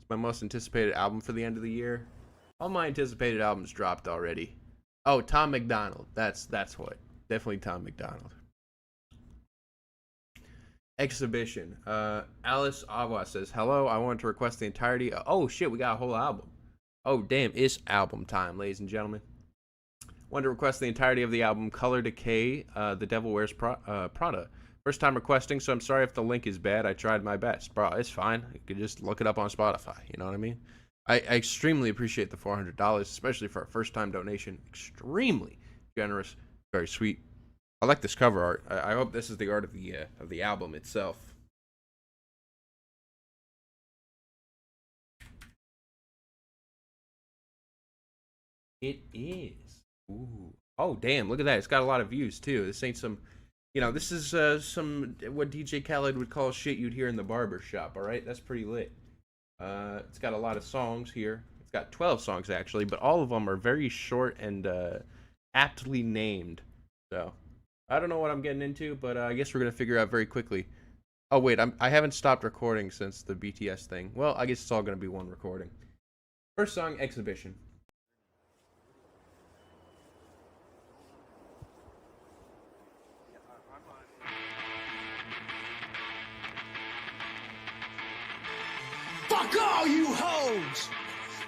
It's my most anticipated album for the end of the year. All my anticipated albums dropped already. Oh, Tom McDonald. That's what. Definitely Tom McDonald. Exhibition. Alice Awa says, hello, I wanted to request the entirety. Oh, shit, we got a whole album. Oh, damn, it's album time, ladies and gentlemen. Wanted to request the entirety of the album, Color Decay, The Devil Wears Prada. First time requesting, so I'm sorry if the link is bad. I tried my best. Bro, it's fine. You can just look it up on Spotify. You know what I mean? I extremely appreciate the $400, especially for a first-time donation. Extremely generous. Very sweet. I like this cover art. I hope this is the art of the album itself. It is. Ooh. Oh, damn. Look at that. It's got a lot of views, too. This ain't some... You know, this is some... What DJ Khaled would call shit you'd hear in the barber shop, alright? That's pretty lit. It's got a lot of songs here. It's got 12 songs, actually, but all of them are very short and aptly named. So, I don't know what I'm getting into, but I guess we're going to figure out very quickly. Oh, wait, I haven't stopped recording since the BTS thing. Well, I guess it's all going to be one recording. First song, Exhibition. Fuck all you hoes!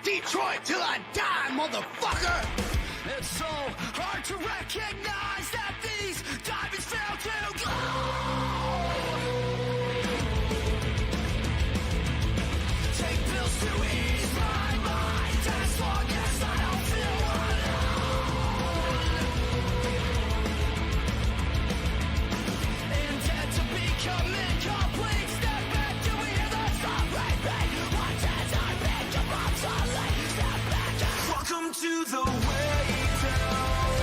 Detroit till I die, motherfucker! It's so hard to recognize that these diamonds fail to glow! Take pills to ease my mind as long as I don't feel alone. Intent to become incomplete, step back to hear the song repeat. Watch as I pick up obsolete, step back and welcome to the way down.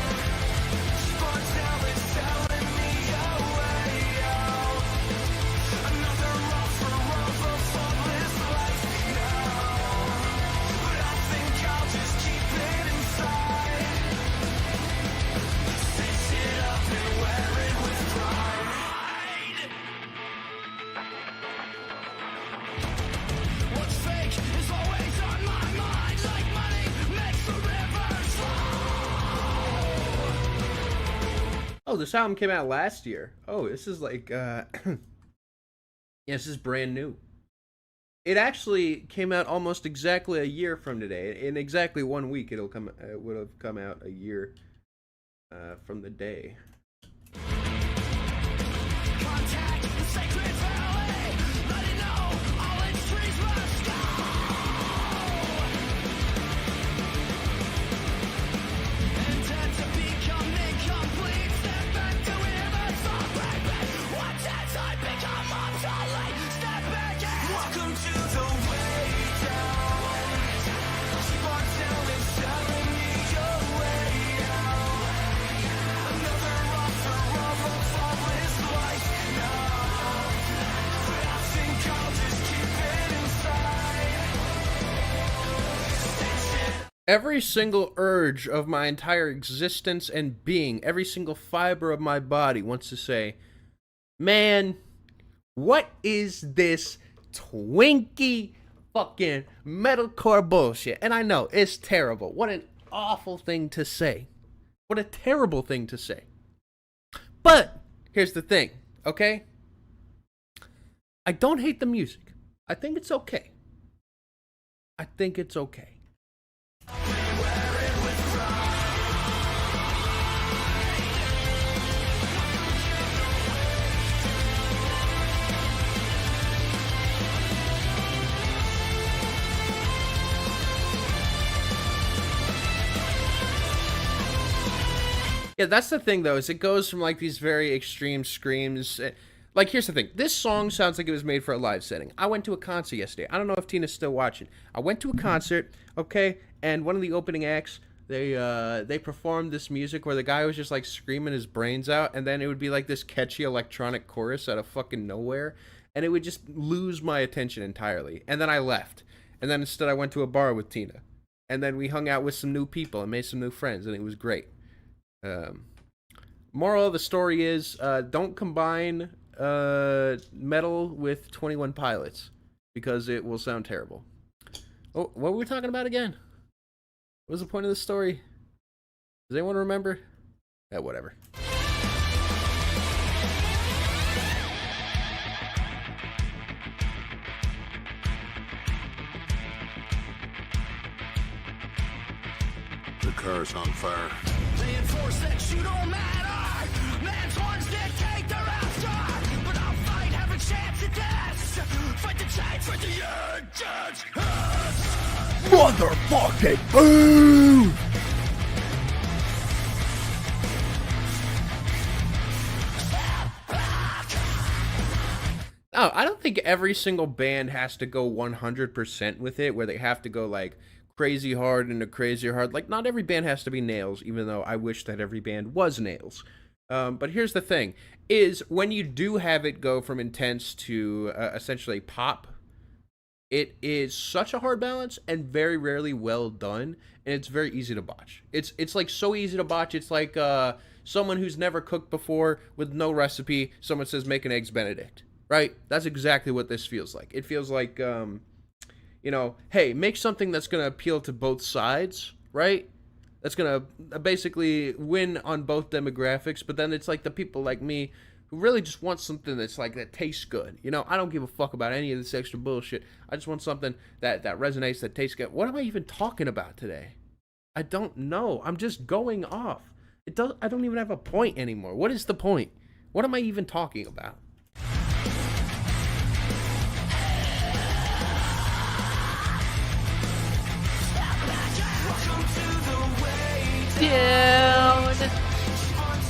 Spun down is telling me a way out. Another offer of a faultless life now. But I think I'll just keep it inside. Stitch it up and wear it with pride. What's fake is always on my mind, like money makes the rivers flow. Oh, this album came out last year. Oh, this is like, yeah, this is brand new. It actually came out almost exactly a year from today. In exactly 1 week, it would have come out a year from the day. Contact the sacred valley, let it know all its trees must go. Intent to become incomplete, step back to hear the song repeat. Watch as I become obsolete, step back and welcome to the way down. Spun down and telling me your way out. Another offer of a faultless life now. But I think I'll just keep it inside. Stitch it. Every single urge of my entire existence and being, every single fiber of my body wants to say, man, what is this twinky fucking metalcore bullshit? And I know, it's terrible. What an awful thing to say. What a terrible thing to say. But, here's the thing, okay? I don't hate the music. I think it's okay. I think it's okay. Yeah, that's the thing, though, is it goes from, like, these very extreme screams. Like, here's the thing. This song sounds like it was made for a live setting. I went to a concert yesterday. I don't know if Tina's still watching. I went to a concert, okay, and one of the opening acts, they performed this music where the guy was just, like, screaming his brains out, and then it would be, like, this catchy electronic chorus out of fucking nowhere, and it would just lose my attention entirely. And then I left. And then instead I went to a bar with Tina. And then we hung out with some new people and made some new friends, and it was great. Moral of the story is, don't combine metal with 21 Pilots, because it will sound terrible. Oh, what were we talking about again? What was the point of the story? Does anyone remember? Yeah, whatever. The car's on fire. They enforce that you don't matter. Man's ones dictate their after. But I'll fight, have a chance at this. Fight the change for the urgent. Motherfucking boom! Oh, I don't think every single band has to go 100% with it, where they have to go like crazy hard into crazy hard. Like, not every band has to be Nails, even though I wish that every band was Nails. But here's the thing, is when you do have it go from intense to essentially pop, it is such a hard balance and very rarely well done, and it's very easy to botch. It's like so easy to botch. It's like someone who's never cooked before with no recipe. Someone says make an eggs Benedict, right? That's exactly what this feels like. It feels like you know, hey, make something that's gonna appeal to both sides, right? That's gonna basically win on both demographics. But then it's like the people like me who really just want something that's like that tastes good. You know, I don't give a fuck about any of this extra bullshit. I just want something that resonates, that tastes good. What am I even talking about today? I don't know. I'm just going off. I don't even have a point anymore. What is the point? What am I even talking about? Down,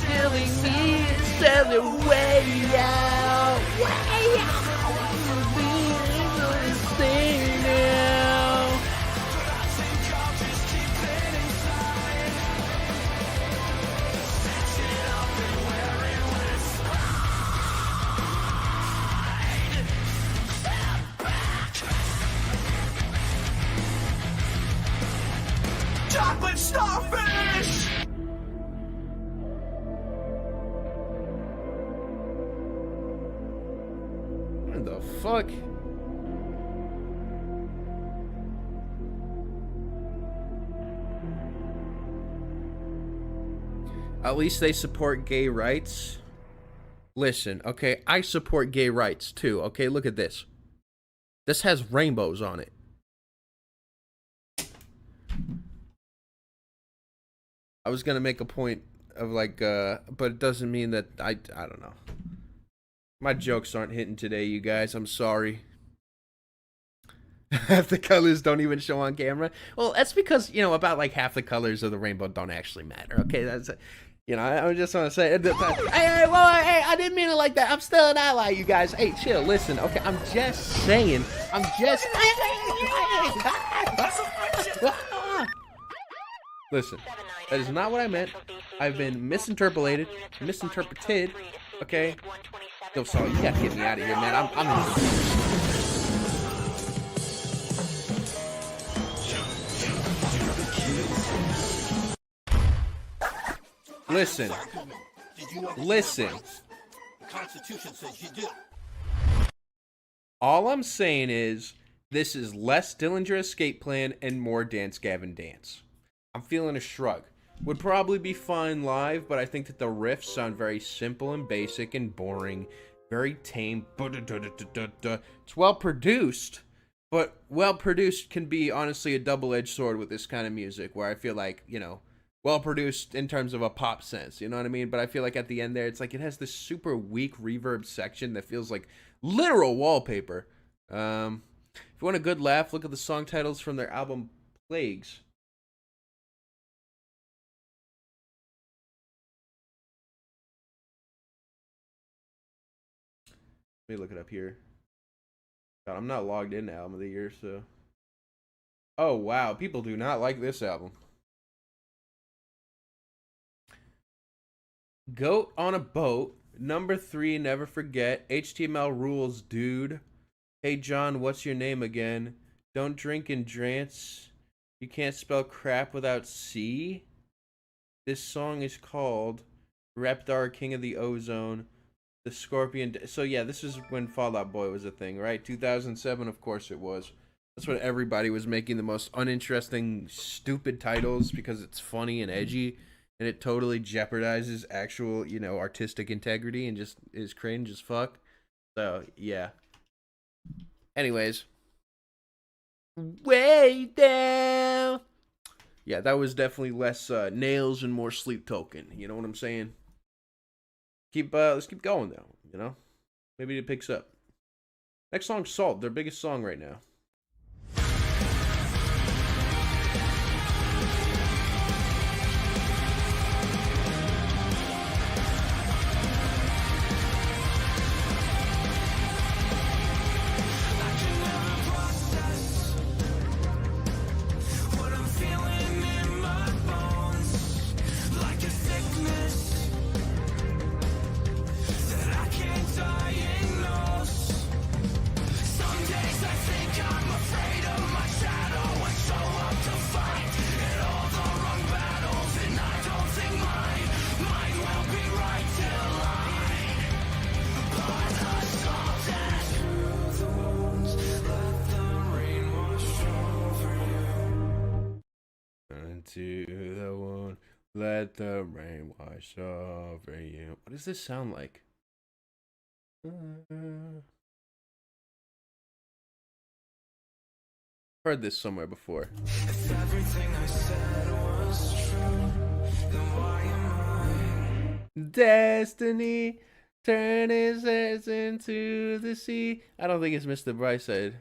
telling me it's the way out, way out. This thing now. Chocolate starfish! What the fuck? At least they support gay rights. Listen, okay, I support gay rights too, okay? Look at this. This has rainbows on it. I was gonna make a point of like, but it doesn't mean that I don't know. My jokes aren't hitting today, you guys. I'm sorry. Half the colors don't even show on camera. Well, that's because, you know, about like half the colors of the rainbow don't actually matter. Okay, that's, you know, I just want to say, hey, I didn't mean it like that. I'm still an ally, you guys. Hey, chill, listen. Okay, I'm just saying. I'm just. Listen, that is not what I meant. I've been misinterpreted. Okay. Yo, sorry, you gotta get me out of here, man. Listen. The Constitution says you do. All I'm saying is, this is less Dillinger Escape Plan and more Dance Gavin Dance. I'm feeling a shrug. Would probably be fine live, but I think that the riffs sound very simple and basic and boring. Very tame. It's well produced, but well produced can be honestly a double-edged sword with this kind of music, where I feel like, you know, well produced in terms of a pop sense, you know what I mean? But I feel like at the end there, it's like it has this super weak reverb section that feels like literal wallpaper. If you want a good laugh, look at the song titles from their album Plagues. Let me look it up here. God, I'm not logged into Album of the Year, so. Oh, wow. People do not like this album. Goat on a Boat. Number 3, Never Forget. HTML Rules, Dude. Hey, John, what's your name again? Don't Drink and Drance. You Can't Spell Crap Without C. This song is called Reptar, King of the Ozone. The Scorpion. So yeah, this is when Fall Out Boy was a thing, right? 2007, of course it was. That's when everybody was making the most uninteresting, stupid titles because it's funny and edgy, and it totally jeopardizes actual, artistic integrity and just is cringe as fuck. So, yeah. Anyways. Way down. Yeah, that was definitely less nails and more sleep token. You know what I'm saying? Let's keep going though. Maybe it picks up. Next song's Salt, their biggest song right now. To the one, let the rain wash over you. What does this sound like? Heard this somewhere before. If everything I said was true, then why am I? Destiny, turn his heads into the sea. I don't think it's Mr. Brightside.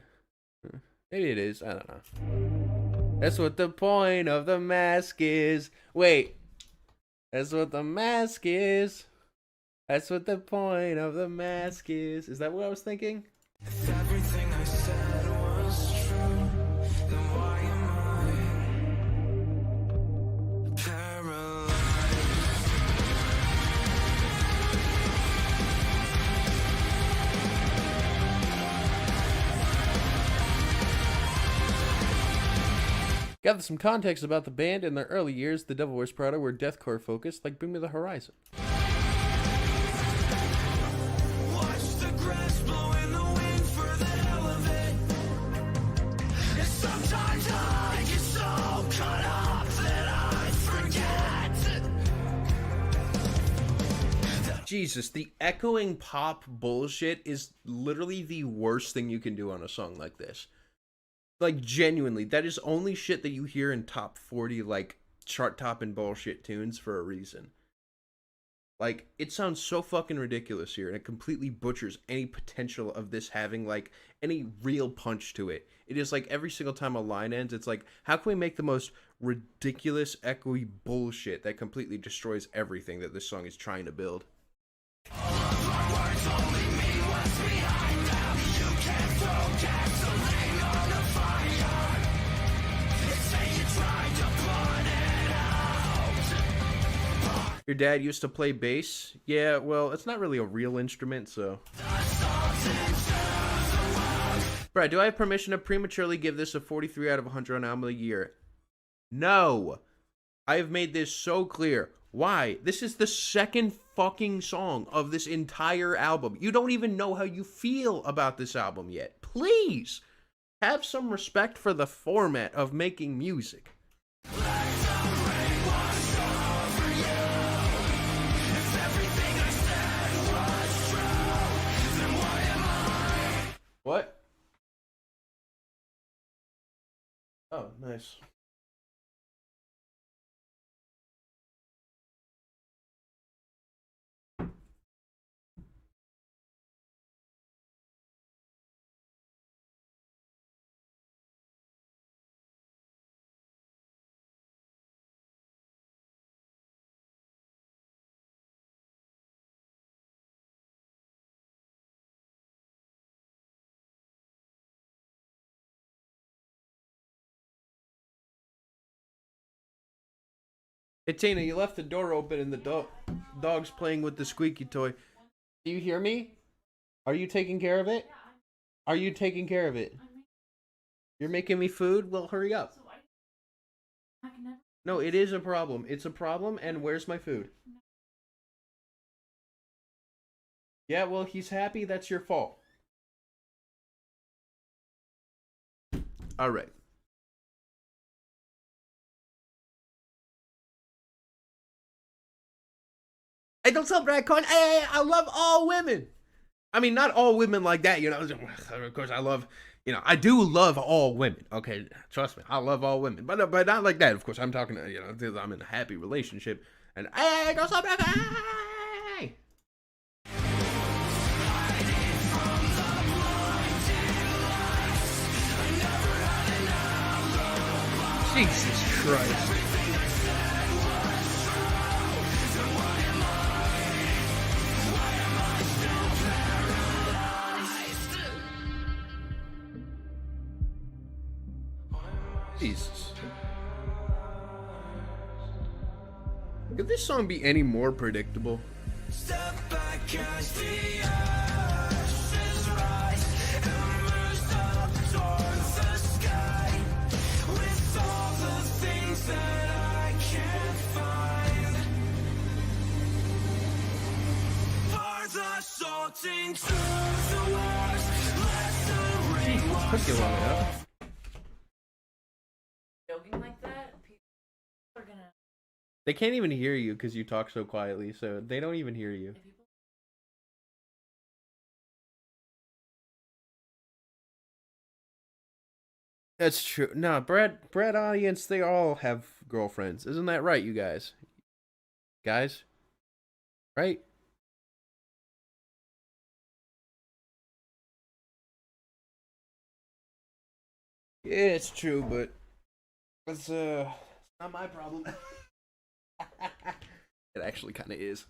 Maybe it is. I don't know. That's what the point of the mask is. Wait. That's what the mask is. That's what the point of the mask is. Is that what I was thinking? If everything I said was true, then why am I paralyzed? Gather some context about the band. In their early years, The Devil Wears Prada were deathcore focused, like Bring Me the Horizon. Watch the grass blow in the wind for the hell of it. And sometimes I get so caught up that I forget. Jesus, the echoing pop bullshit is literally the worst thing you can do on a song like this. Like, genuinely, that is only shit that you hear in top 40, like, chart-topping bullshit tunes for a reason. Like, it sounds so fucking ridiculous here, and it completely butchers any potential of this having, like, any real punch to it. It is like, every single time a line ends, it's like, how can we make the most ridiculous, echoey bullshit that completely destroys everything that this song is trying to build? Your dad used to play bass? Yeah, well, it's not really a real instrument, so... Brad, do I have permission to prematurely give this a 43 out of 100 on Album of the Year? No! I have made this so clear. Why? This is the second fucking song of this entire album. You don't even know how you feel about this album yet. Please! Have some respect for the format of making music. What? Oh, nice. Hey, Tina, you left the door open and the dog's playing with the squeaky toy. Do you hear me? Are you taking care of it? Are you taking care of it? You're making me food? Well, hurry up. No, it is a problem. It's a problem, and where's my food? Yeah, well, he's happy. That's your fault. All right. Hey, don't tell Brad Cohen. Hey, I love all women. I mean, not all women like that, you know. Of course, I love, you know, I do love all women. Okay, trust me, I love all women, but not like that. Of course, I'm talking, you know, I'm in a happy relationship, and hey, go stop, hey. Jesus Christ. Jesus. Could this song be any more predictable? Step back as the ashes rise, emerged up towards the sky, with all the things that I can't find. Pour the salt into the wars, let the rain wash Took you long enough. Joking like that, people are gonna. They can't even hear you because you talk so quietly, so they don't even hear you. That's true. No, Brad audience, they all have girlfriends. Isn't that right, you guys? Guys? Right? Yeah, it's true, but it's not my problem. It actually kind of is.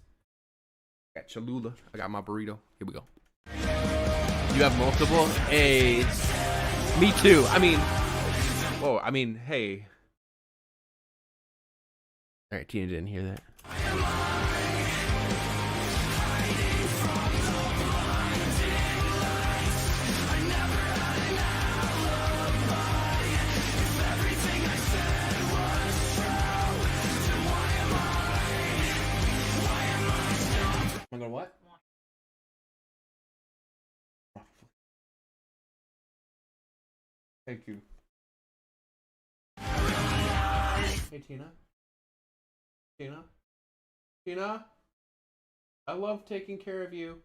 I got Cholula. I got my burrito. Here we go. You have multiple? Hey. Me too. I mean, whoa, I mean, hey. Alright, Tina didn't hear that. I'm gonna what? Thank you. Hey, Tina. Tina? I love taking care of you.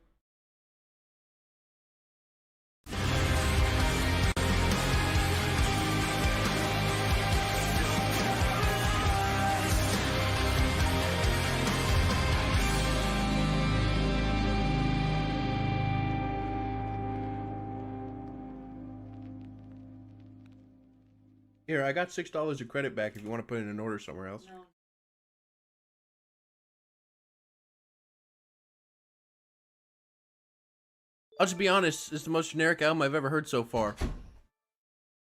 Here, I got $6 of credit back if you want to put in an order somewhere else. No. I'll just be honest, it's the most generic album I've ever heard so far.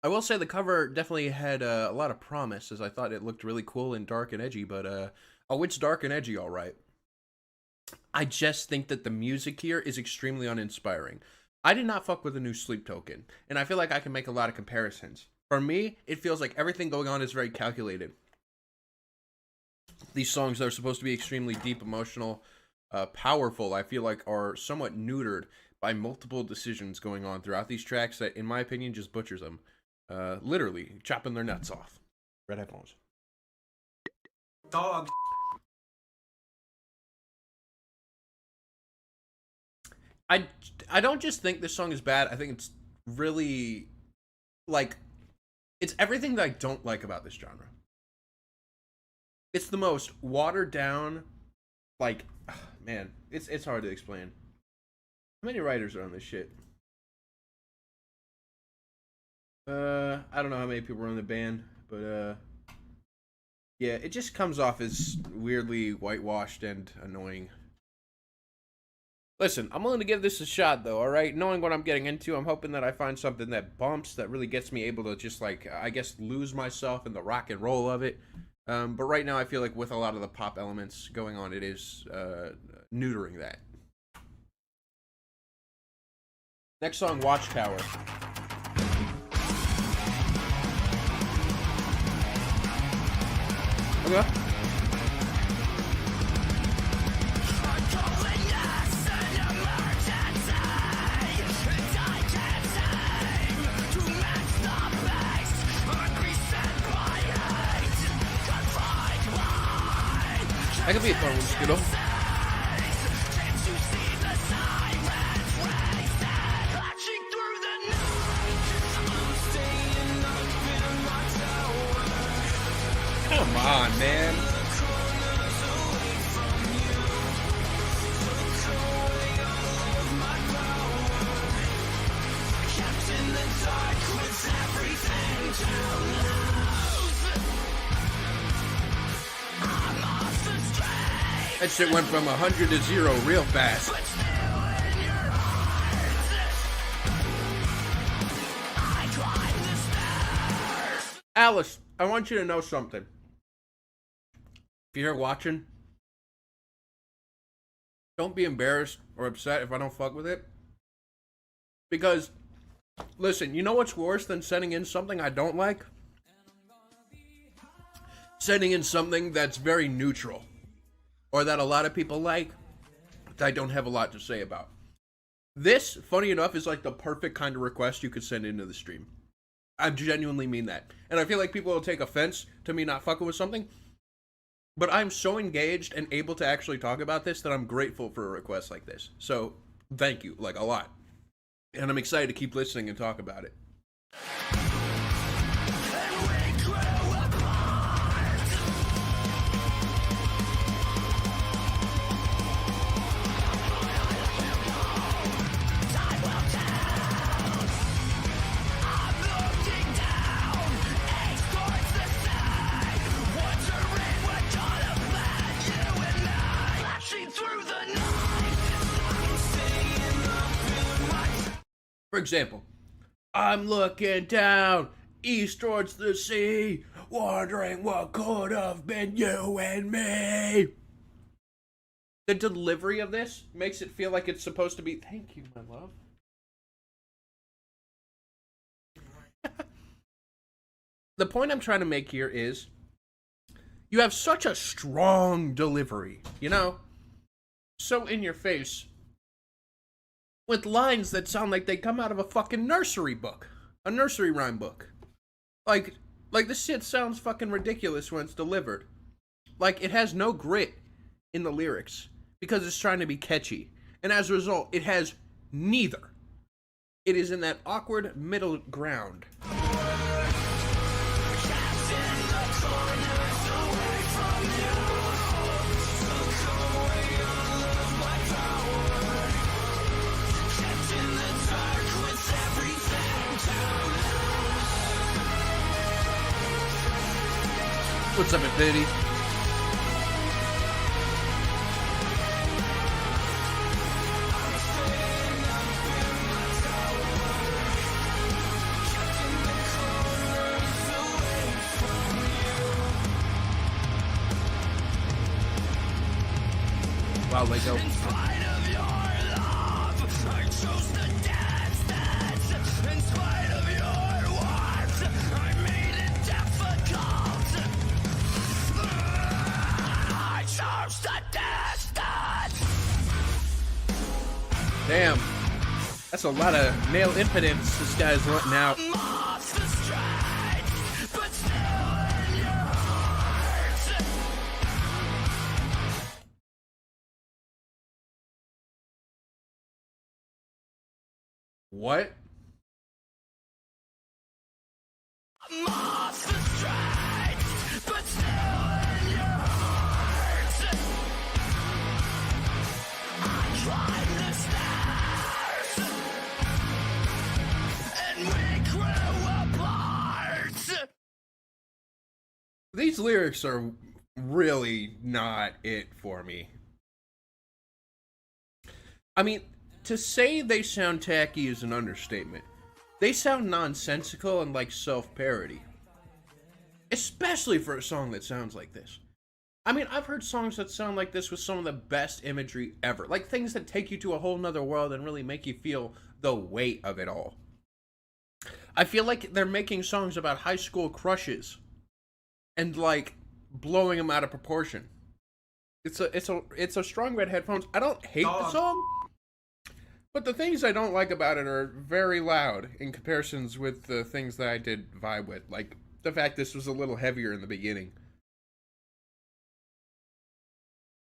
I will say the cover definitely had a lot of promise, as I thought it looked really cool and dark and edgy, but, oh, it's dark and edgy, alright. I just think that the music here is extremely uninspiring. I did not fuck with the new Sleep Token, and I feel like I can make a lot of comparisons. For me, it feels like everything going on is very calculated. These songs that are supposed to be extremely deep, emotional, powerful, I feel like are somewhat neutered by multiple decisions going on throughout these tracks that, in my opinion, just butchers them. Literally, chopping their nuts off. Red headphones. Dog. I don't just think this song is bad. I think it's really, like, it's everything that I don't like about this genre. It's the most watered down, like, man, it's hard to explain. How many writers are on this shit? I don't know how many people are in the band, but yeah, it just comes off as weirdly whitewashed and annoying. Listen, I'm willing to give this a shot, though, alright? Knowing what I'm getting into, I'm hoping that I find something that bumps, that really gets me able to just, like, I guess, lose myself in the rock and roll of it. But right now, I feel like with a lot of the pop elements going on, it is neutering that. Next song, Watchtower. Okay. That could be a fun one, Skittle. Come on, man. That shit went from 100 to 0 real fast. Alice, I want you to know something. If you're watching, don't be embarrassed or upset if I don't fuck with it. Because, listen, you know what's worse than sending in something I don't like? Sending in something that's very neutral. Or that a lot of people like, that I don't have a lot to say about. This, funny enough, is like the perfect kind of request you could send into the stream. I genuinely mean that. And I feel like people will take offense to me not fucking with something. But I'm so engaged and able to actually talk about this that I'm grateful for a request like this. So, thank you, like a lot. And I'm excited to keep listening and talk about it. For example, I'm looking down east towards the sea, wondering what could have been you and me. The delivery of this makes it feel like it's supposed to be, thank you, my love. The point I'm trying to make here is, you have such a strong delivery, you know? So in your face. With lines that sound like they come out of a fucking nursery book. A nursery rhyme book. Like this shit sounds fucking ridiculous when it's delivered. Like, it has no grit in the lyrics. Because it's trying to be catchy. And as a result, it has neither. It is in that awkward middle ground. What's up, Infinity? Wow, Lego. Damn, that's a lot of male impotence this guy's letting out. What? These lyrics are really not it for me. I mean, to say they sound tacky is an understatement. They sound nonsensical and like self-parody. Especially for a song that sounds like this. I mean, I've heard songs that sound like this with some of the best imagery ever. Like things that take you to a whole nother world and really make you feel the weight of it all. I feel like they're making songs about high school crushes. And like blowing them out of proportion. It's a Strong Red Headphones. I don't hate the song, but the things I don't like about it are very loud in comparisons with the things that I did vibe with. Like the fact this was a little heavier in the beginning.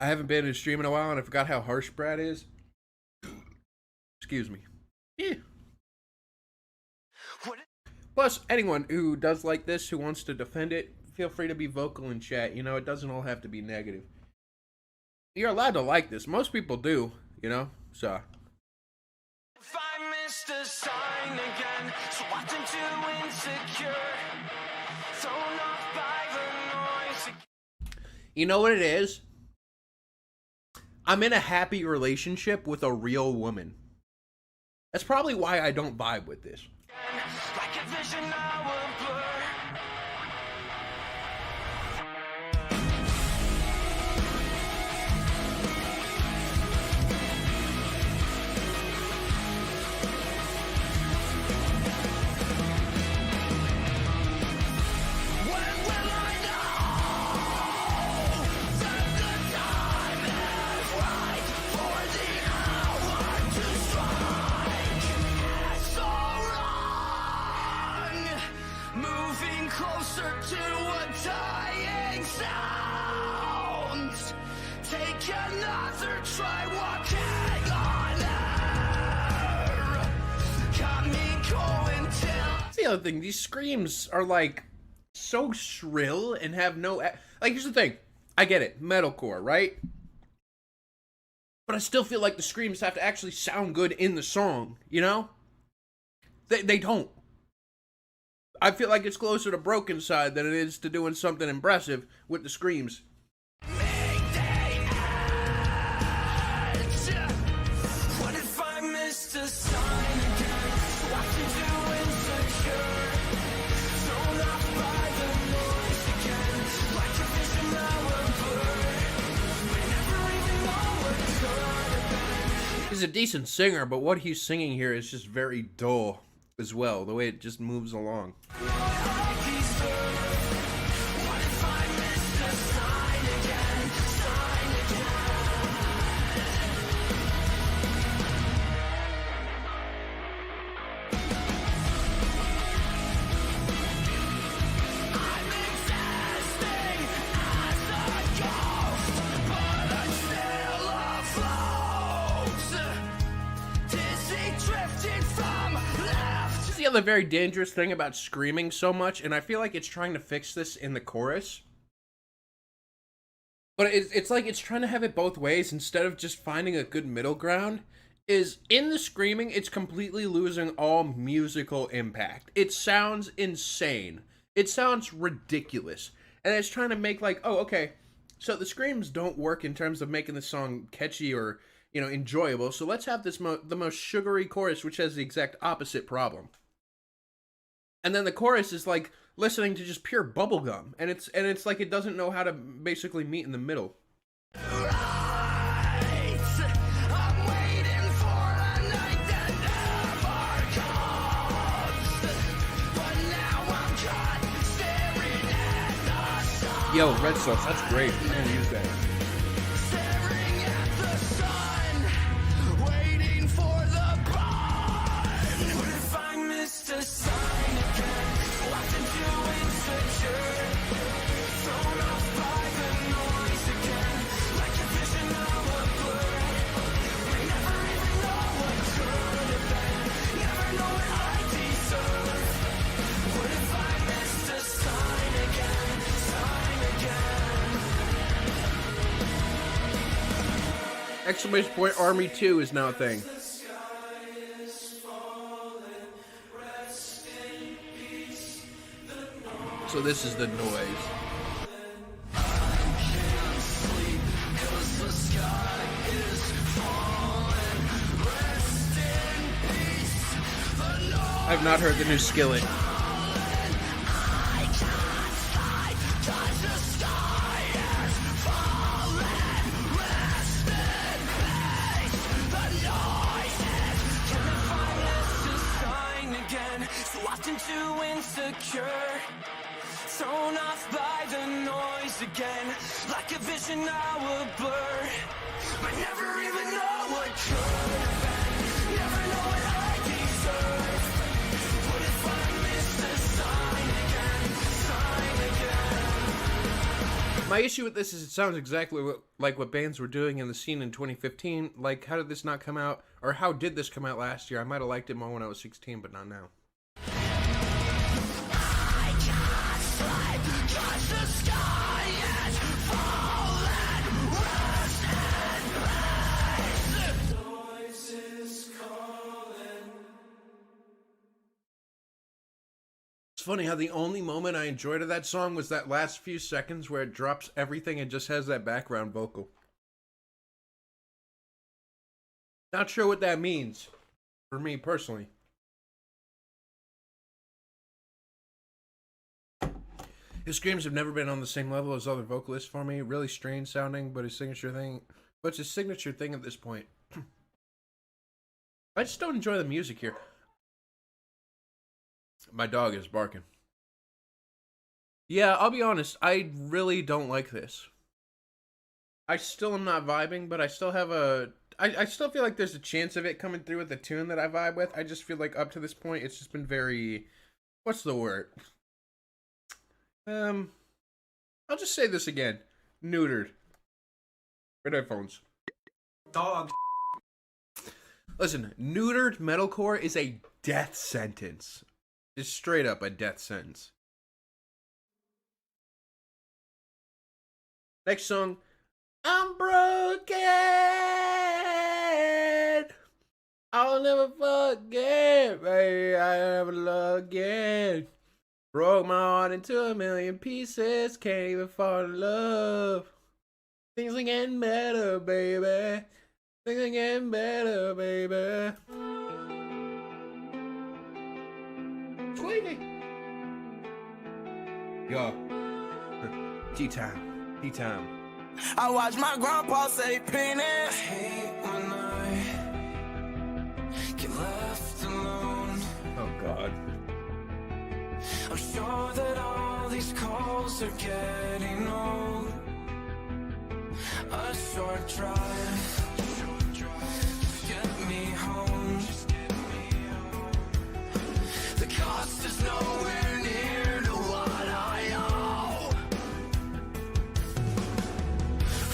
I haven't been in a stream in a while, and I forgot how harsh Brad is. Excuse me. Yeah. Plus, anyone who does like this, who wants to defend it, feel free to be vocal in chat. You know, it doesn't all have to be negative. You're allowed to like this. Most people do, you know? So. If I missed a sign again, so often too insecure, thrown off by the noise. You know what it is? I'm in a happy relationship with a real woman. That's probably why I don't vibe with this. Like a vision now a blur. When will I know that the time is right for the hour to strike? It's so wrong, moving closer to a dying sound. Take another try walking on air. Got me going till. That's the other thing. These screams are like so shrill and have no like. Here's the thing. I get it, metalcore, right? But I still feel like the screams have to actually sound good in the song. You know? They don't. I feel like it's closer to Broken Side than it is to doing something impressive with the screams. What if I missed a sign again? What to do insecure? Thrown off by the noise again. Like a vision now a blur. We never even know what could have been. He's a decent singer, but what he's singing here is just very dull as well. The way it just moves along. What I deserve. What if I missed a sign again? Sign again. I'm existing as a ghost, but I'm still afloat. Dizzy drifting from left. This is the other very dangerous thing about screaming so much, and I feel like it's trying to fix this in the chorus. But it's like it's trying to have it both ways instead of just finding a good middle ground. Is in the screaming, it's completely losing all musical impact. It sounds insane. It sounds ridiculous. And it's trying to make like, oh, okay, so the screams don't work in terms of making the song catchy or, you know, enjoyable. So let's have this the most sugary chorus, which has the exact opposite problem. And then the chorus is like listening to just pure bubblegum, and it's like it doesn't know how to basically meet in the middle. Right. I'm waiting for a night that never comes. But now I'm caught staring at the sun. Yo, red sauce, that's great. I'm gonna use that. Staring at the sun. Waiting for the bun. What if I missed a sign again? Locked into insecure. Thrown off by the noise again. Like a vision of a blur. We never even know what could have been. Never know what I deserve. What if I missed a sign again? Sign again. Exclamation point Army 2 is now a thing. So this is the noise. I've not heard the new Skillet. So often too insecure, thrown off by the noise again, like a vision now a blur. But never even know what could have been, never know what I deserve. What if I missed a sign again, sign again? My issue with this is it sounds exactly like what bands were doing in the scene in 2015. Like, how did this not come out? Or how did this come out last year? I might have liked it more when I was 16, but not now. It's funny how the only moment I enjoyed of that song was that last few seconds where it drops everything and just has that background vocal. Not sure what that means for me personally. His screams have never been on the same level as other vocalists for me. Really strange sounding, but his signature thing at this point. I just don't enjoy the music here. My dog is barking. Yeah, I'll be honest. I really don't like this. I still am not vibing, but I still have I still feel like there's a chance of it coming through with the tune that I vibe with. I just feel like up to this point, it's just been very... What's the word? I'll just say this again. Neutered. Red headphones. Dog. Listen, neutered metalcore is a death sentence. It's straight up a death sentence. Next song. I'm broken. I'll never forget, baby. I never love again. Broke my heart into a million pieces. Can't even fall in love. Things are getting better, baby. Things are getting better, baby. Sweetie. Yo. Tea time. Tea time. I watch my grandpa say pennies. I hate when I get left alone. Oh, God. I'm sure that all these calls are getting old. A short drive. Get me home. The cost is nowhere near to what I owe.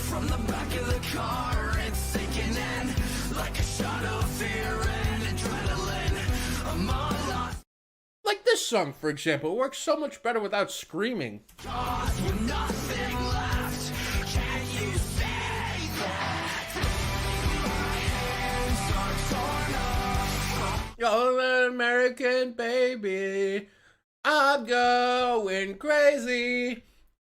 From the back of the car, it's sinking in like a shot of fear and adrenaline. I'm all lost. Like this song, for example, works so much better without screaming. With nothing left, can you say that? My hands are torn off. You're an American baby. I'm going crazy.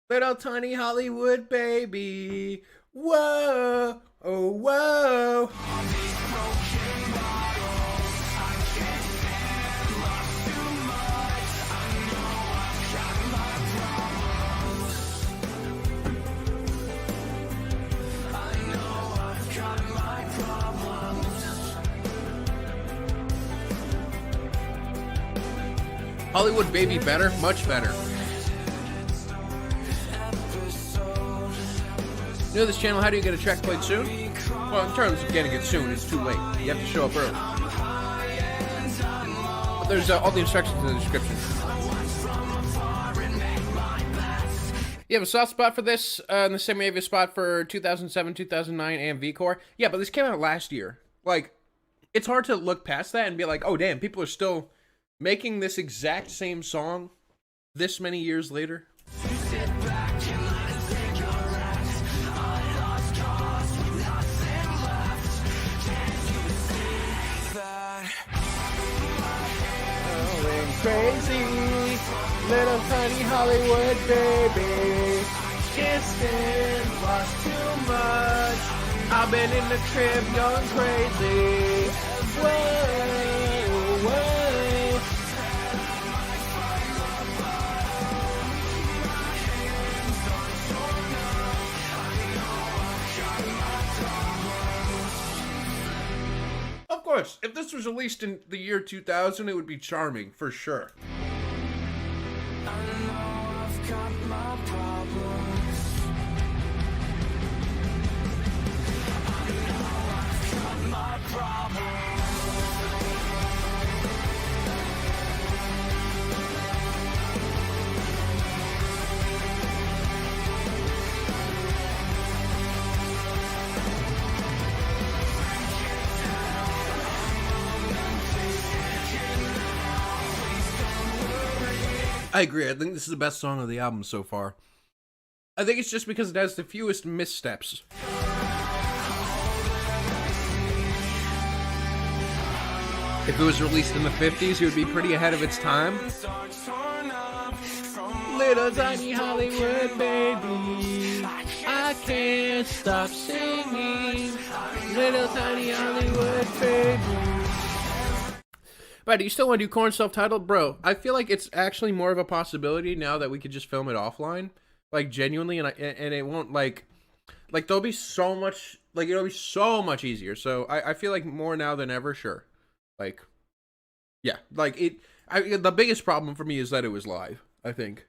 Little tiny Hollywood baby. Whoa, oh, whoa. All these broken bottles, I can't stand lost too much. I know I've got my problems. I know I've got my problems. Hollywood baby better? Much better. New to this channel, how do you get a track played soon? Well, in terms of getting it soon, it's too late. You have to show up early. But there's all the instructions in the description. You have a soft spot for this, in the same way you have a spot for 2007, 2009, and V-Core. Yeah, but this came out last year. Like, it's hard to look past that and be like, oh, damn, people are still making this exact same song this many years later. Sit back and let it take a rest. I lost cause with nothing left. Can't you see that? Going crazy, little tiny Hollywood baby. Can't stand, lost too much. I've been in the crib going crazy. Whoa, whoa. Of course, if this was released in the year 2000, it would be charming, for sure. I know I've got my problems. I know I've got my problems. I agree. I think this is the best song of the album so far. I think it's just because it has the fewest missteps. If it was released in the 50s, it would be pretty ahead of its time. Little tiny Hollywood baby, I can't stop singing. Little tiny Hollywood baby. But do you still want to do Korn self-titled? Bro, I feel like it's actually more of a possibility now that we could just film it offline. Like, genuinely, and it won't, like there'll be so much, like, it'll be so much easier. So I feel like more now than ever, sure. Like, yeah, like, the biggest problem for me is that it was live, I think.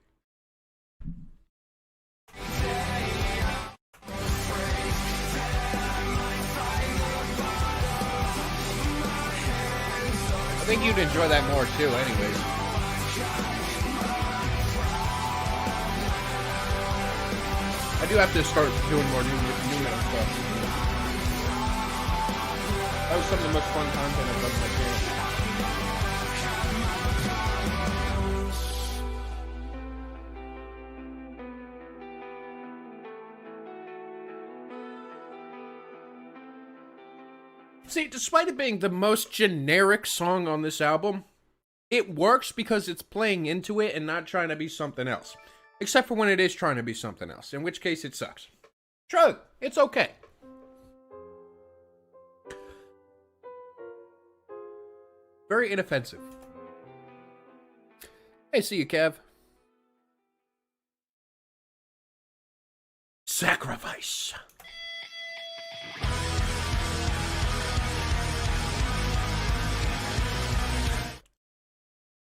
I think you'd enjoy that more too, anyways. I do have to start doing more new metal stuff. That was some of the most fun content I've done on my channel. See, despite it being the most generic song on this album, it works because it's playing into it and not trying to be something else. Except for when it is trying to be something else, in which case it sucks. True, it's okay. Very inoffensive. Hey, see you, Kev. Sacrifice.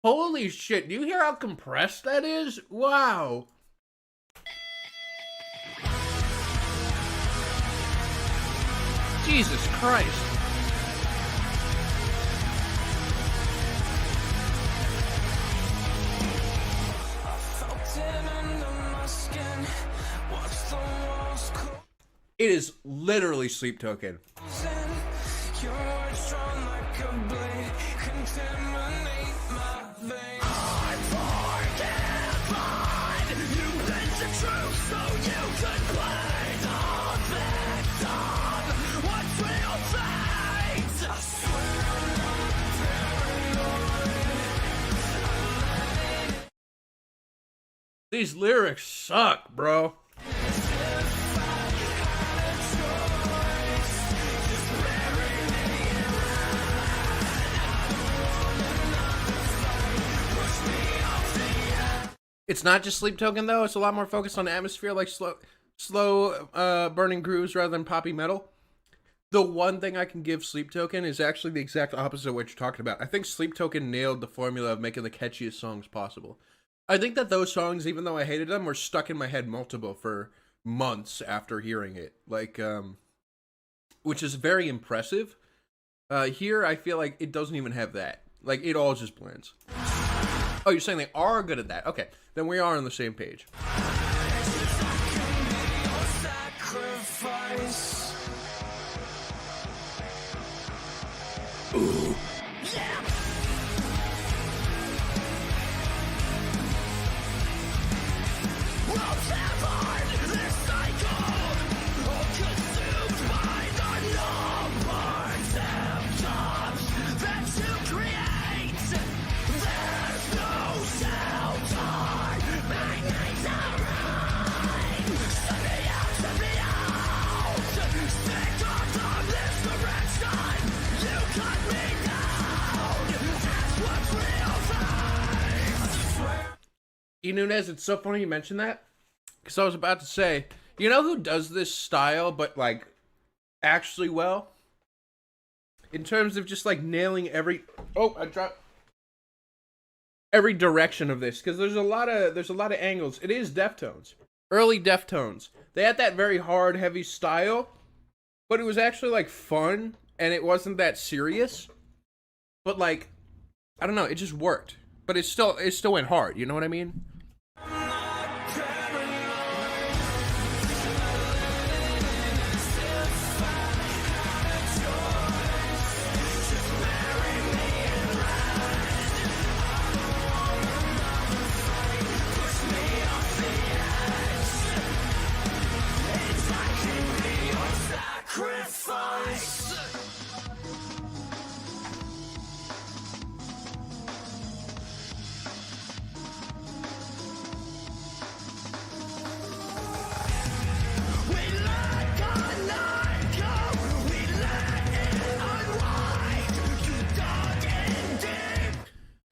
Holy shit, do you hear how compressed that is? Wow. Jesus Christ. It is literally Sleep Token. These lyrics suck, bro. It's not just Sleep Token, though. It's a lot more focused on atmosphere, like slow burning grooves rather than poppy metal. The one thing I can give Sleep Token is actually the exact opposite of what you're talking about. I think Sleep Token nailed the formula of making the catchiest songs possible. I think that those songs, even though I hated them, were stuck in my head multiple for months after hearing it. Like, which is very impressive. Here, I feel like it doesn't even have that. Like, it all just blends. Oh, you're saying they are good at that. Okay, then we are on the same page. Ooh. Nunez, it's so funny you mentioned that, because I was about to say, you know who does this style, but, like, actually well? In terms of just, like, nailing every... Oh, I dropped... Every direction of this, because there's a lot of angles. It is Deftones. Early Deftones. They had that very hard, heavy style, but it was actually, like, fun, and it wasn't that serious. But, like, I don't know, it just worked. But it still went hard, you know what I mean?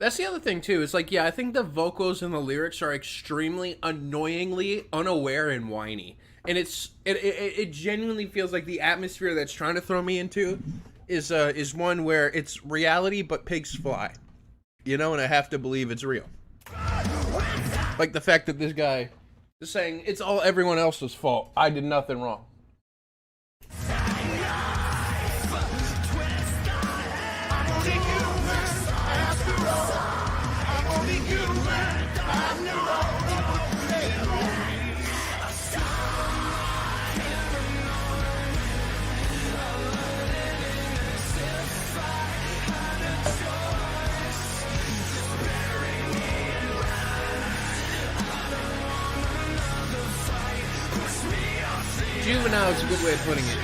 That's the other thing too. Is like, yeah, I think the vocals and the lyrics are extremely annoyingly unaware and whiny, and it genuinely feels like the atmosphere that's trying to throw me into is one where it's reality but pigs fly, you know, and I have to believe it's real. Like the fact that this guy is saying it's all everyone else's fault. I did nothing wrong. Juvenile is a good way of putting it.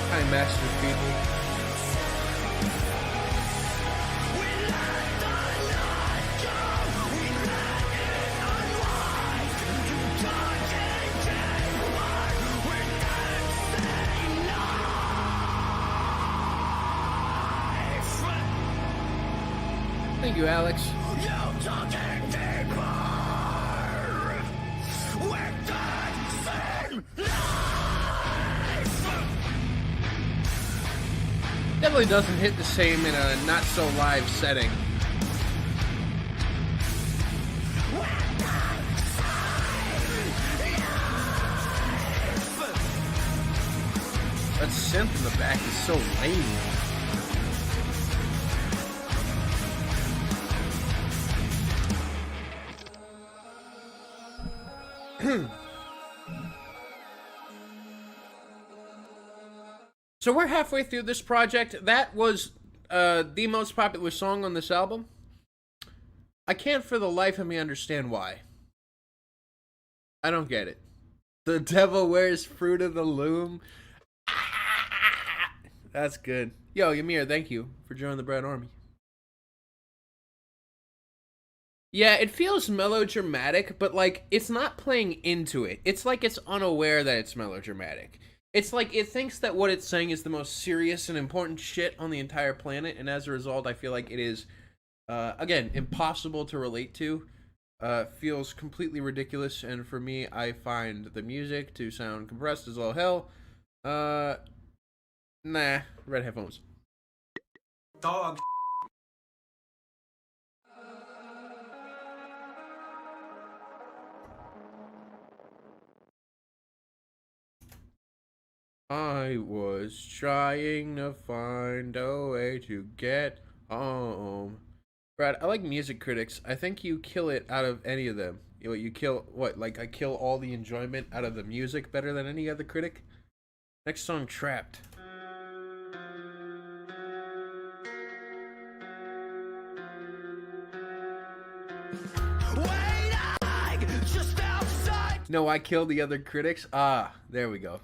Hi, Master People. Thank you, Alex. Definitely doesn't hit the same in a not so live setting. That synth in the back is so lame. So we're halfway through this project. That was the most popular song on this album. I can't for the life of me understand why. I don't get it. The devil wears fruit of the loom. Ah, that's good. Yo, Ymir, thank you for joining the Bread Army. Yeah, it feels melodramatic, but like it's not playing into it. It's like it's unaware that it's melodramatic. It's like it thinks that what it's saying is the most serious and important shit on the entire planet, and as a result, I feel like it is, again, impossible to relate to. Feels completely ridiculous, and for me, I find the music to sound compressed as all hell. Nah, red headphones. Dog. I was trying to find a way to get home. Brad, I like music critics. I think you kill it out of any of them. You kill what? Like I kill all the enjoyment out of the music better than any other critic. Next song, Trapped. Waiting just outside No, I kill the other critics. Ah, there we go.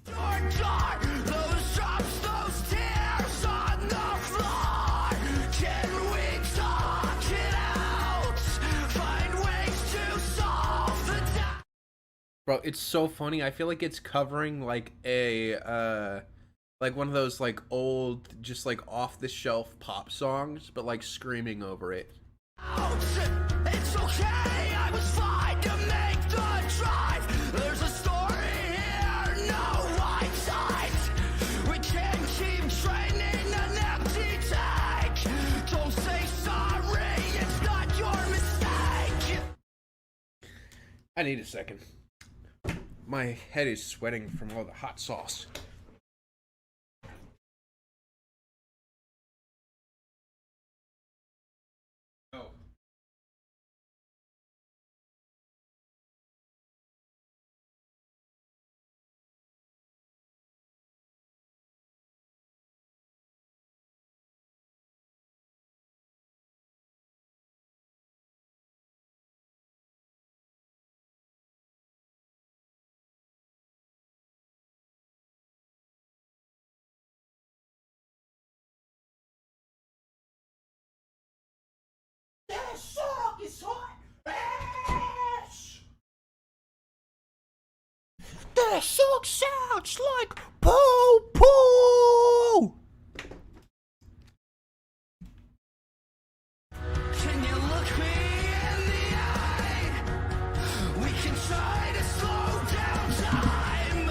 your door. Those drops, those tears on the floor. Can we talk it out? Find ways to solve the doubt. Bro, it's so funny. I feel like it's covering like a like one of those like old just like off the shelf pop songs, but like screaming over it. It's okay, I was fine to make the drive. There's a story here, no white sides. We can't keep training an empty tank. Don't say sorry, it's not your mistake. I need a second. My head is sweating from all the hot sauce. This song sounds like poo poo. Can you look me in the eye? We can try to slow down time.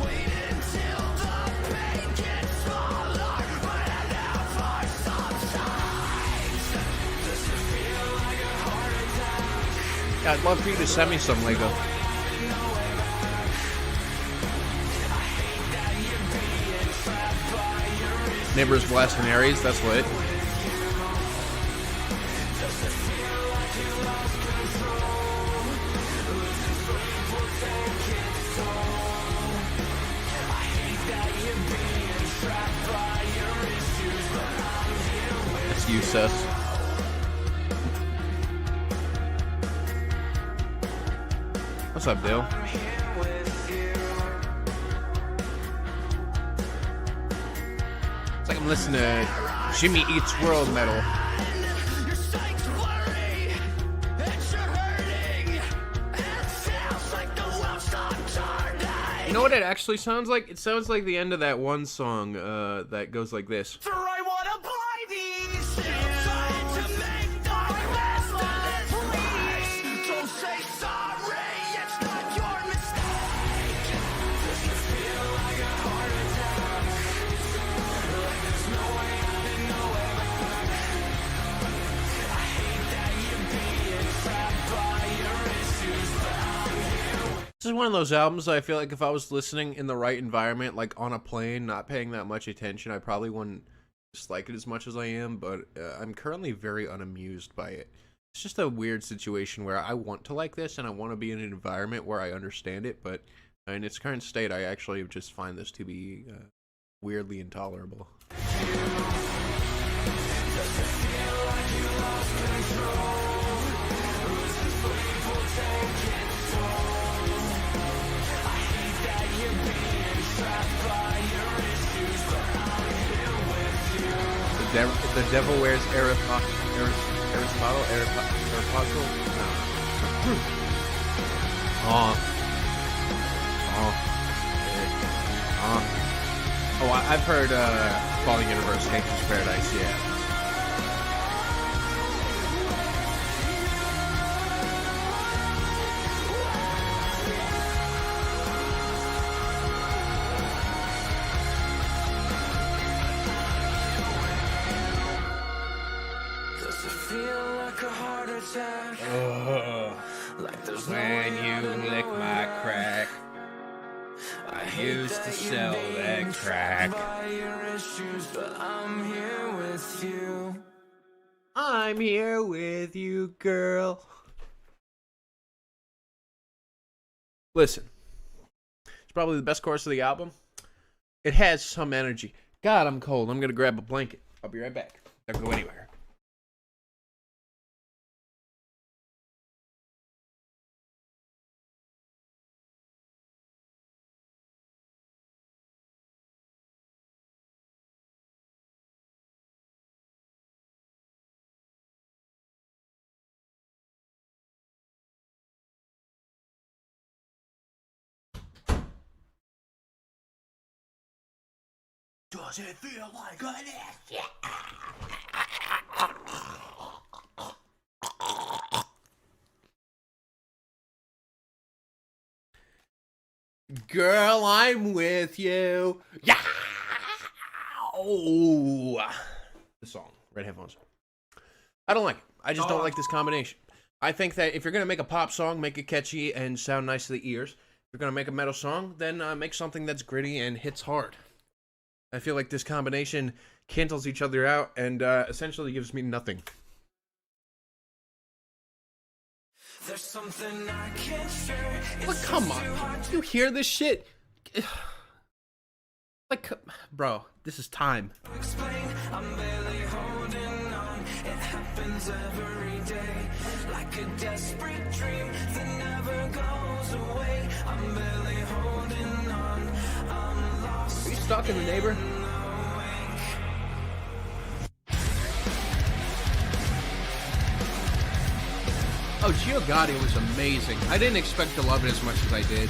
Wait until the pain gets smaller. But enough for sometimes. Does it feel like a heart attack? Yeah, I'd love for you to send me some Lego. Neighbors blasting Aries, that's lit. That's you, sus. What's up, Dale? It's like I'm listening to Jimmy Eats World Metal. Your sight's blurry, and you're hurting. It feels like the world's stopped turning. You know what it actually sounds like? It sounds like the end of that one song that goes like this. For I wanna buy these. Still trying to make the best of this place. Don't say sorry, it's not your mistake. Does it feel like a heart attack? Like there's no way out and no way back. I hate that you're being trapped by your issues, but I'm here. This is one of those albums I feel like if I was listening in the right environment, like on a plane, not paying that much attention, I probably wouldn't dislike it as much as I am, but I'm currently very unamused by it. It's just a weird situation where I want to like this and I want to be in an environment where I understand it, but in its current state, I actually just find this to be weirdly intolerable. The devil wears Aristotle? Oh, I've heard Falling Universe, Nature's Paradise, yeah. Does it feel like a heart attack? Like there's no When way out you and lick no way my back. crack, I used to sell that crack. By your issues, but I'm here with you. I'm here with you, girl. Listen, it's probably the best chorus of the album. It has some energy. God, I'm cold. I'm gonna grab a blanket. I'll be right back. Don't go anywhere. Does it feel like this? Girl, I'm with you. Yeah. Oh. The song, Red Headphones. I don't like it. I just don't like this combination. I think that if you're gonna make a pop song, make it catchy and sound nice to the ears. If you're gonna make a metal song, then make something that's gritty and hits hard. I feel like this combination cancels each other out and essentially gives me nothing. There's something I can't share. But come on, you hear this shit? Like, bro, this is time. Explain, I'm barely holding on. It happens every day, like a desperate dream that never goes away. I'm barely holding on. I'm lost. Are you stalking the neighbor? Oh, Gio Gotti was amazing. I didn't expect to love it as much as I did.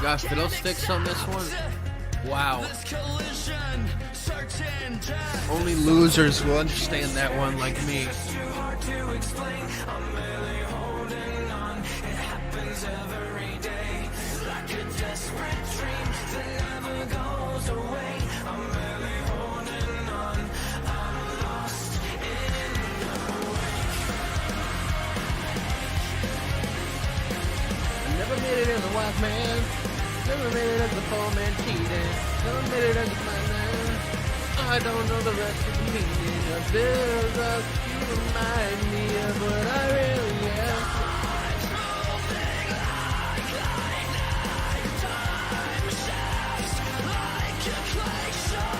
got fiddlesticks on this one? Wow. Only losers will understand that one like me. Never made it as a wise man. Never made it as a four-man cheating. Never made it as a blind man. I don't know the rest of the meaning of this. You remind me of what I really am. Time shifts like a glacier.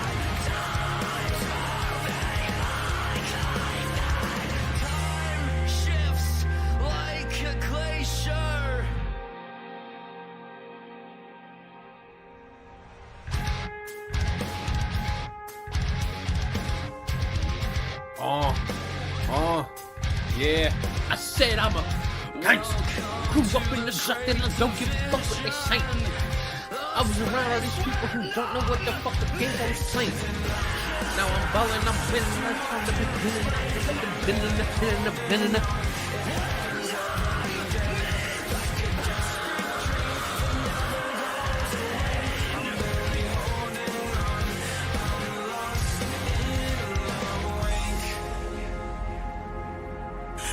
Yeah. I said I'm a gangster. Grew up in the suck and I don't give a fuck what they say. I was around all these people who don't know what the fuck the game I'm saying. Now I'm ballin', I'm winning, I'm from the beginning.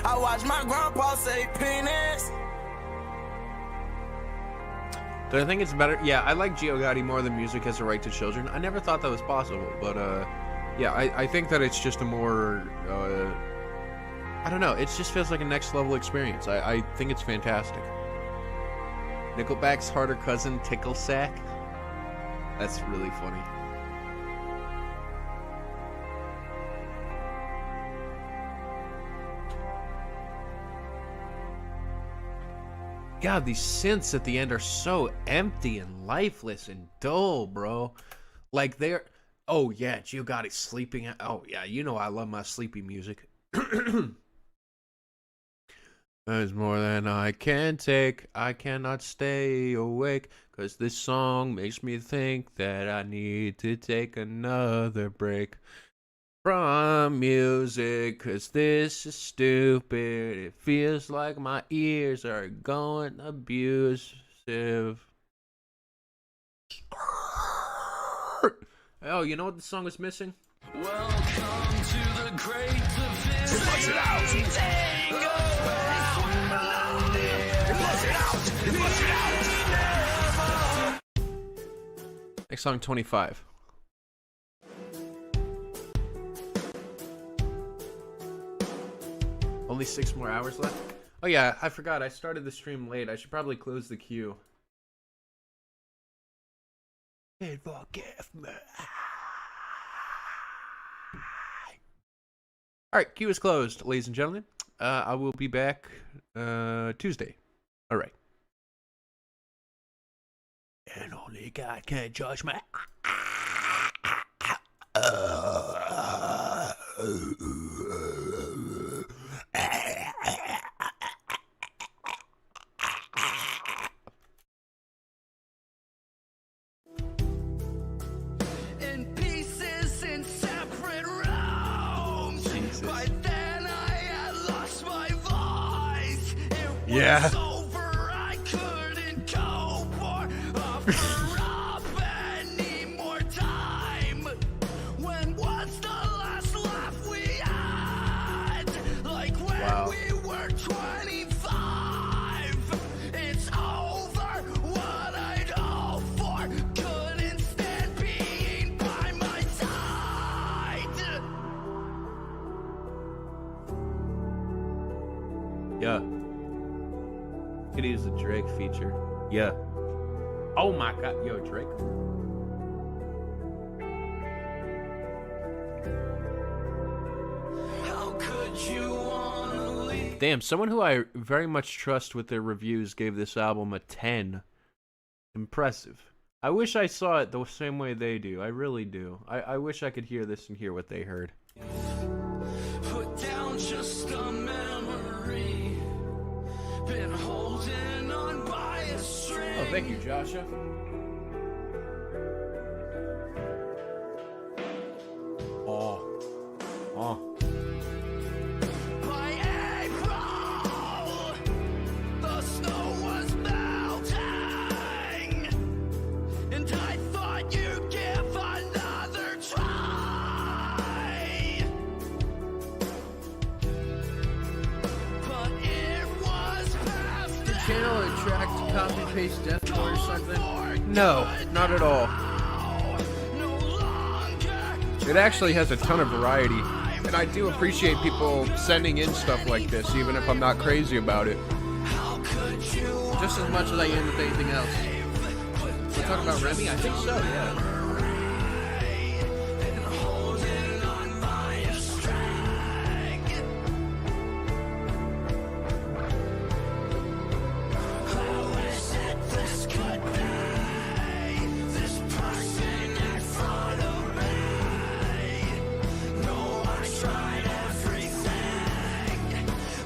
I watch my grandpa say penis. Do I think it's better? Yeah, I like Gio Gotti more than Music Has a Right to Children. I never thought that was possible, but yeah, I think that it's just a more I don't know, it just feels like a next level experience. I think it's fantastic. Nickelback's harder cousin, Tickle Sack. That's really funny. God, these synths at the end are so empty and lifeless and dull, bro. Like they're... Oh, yeah, Gio Gotti sleeping. Oh, yeah, you know I love my sleepy music. There's more than I can take. I cannot stay awake. Because this song makes me think that I need to take another break from music, cause this is stupid. It feels like my ears are going abusive. Oh, you know what the song was missing? Welcome to the great division. Next song, 25. Only 6 more hours left? Oh yeah, I forgot. I started the stream late. I should probably close the queue. And forgive me. Alright, queue is closed, ladies and gentlemen. I will be back Tuesday. Alright. And only God can judge me. In pieces in separate rooms. By then I had lost my voice. It was over. I couldn't cope or offer up any more time. When was the last laugh we had? Like when we were 25. It's over. What I'd hope for. Couldn't stand being by my side. Yeah. Could use the Drake feature. Yeah. Oh my god. Yo, Drake. How could you wanna leave? Damn, someone who I very much trust with their reviews gave this album a 10. Impressive. I wish I saw it the same way they do. I really do. I wish I could hear this and hear what they heard. Put down just a memory. Been holding on by a string. Oh, Thank you, Joshua. Oh. By April, the snow was melting, and I thought you'd give another try. But it was past Did channel attract copy paste deathcore or something? No, not at all. no longer. It actually has a ton of variety, and I do appreciate people sending in stuff like this, even if I'm not crazy about it. How could you? Just as much as I am with anything else. We're talking about Remy? I think so, yeah.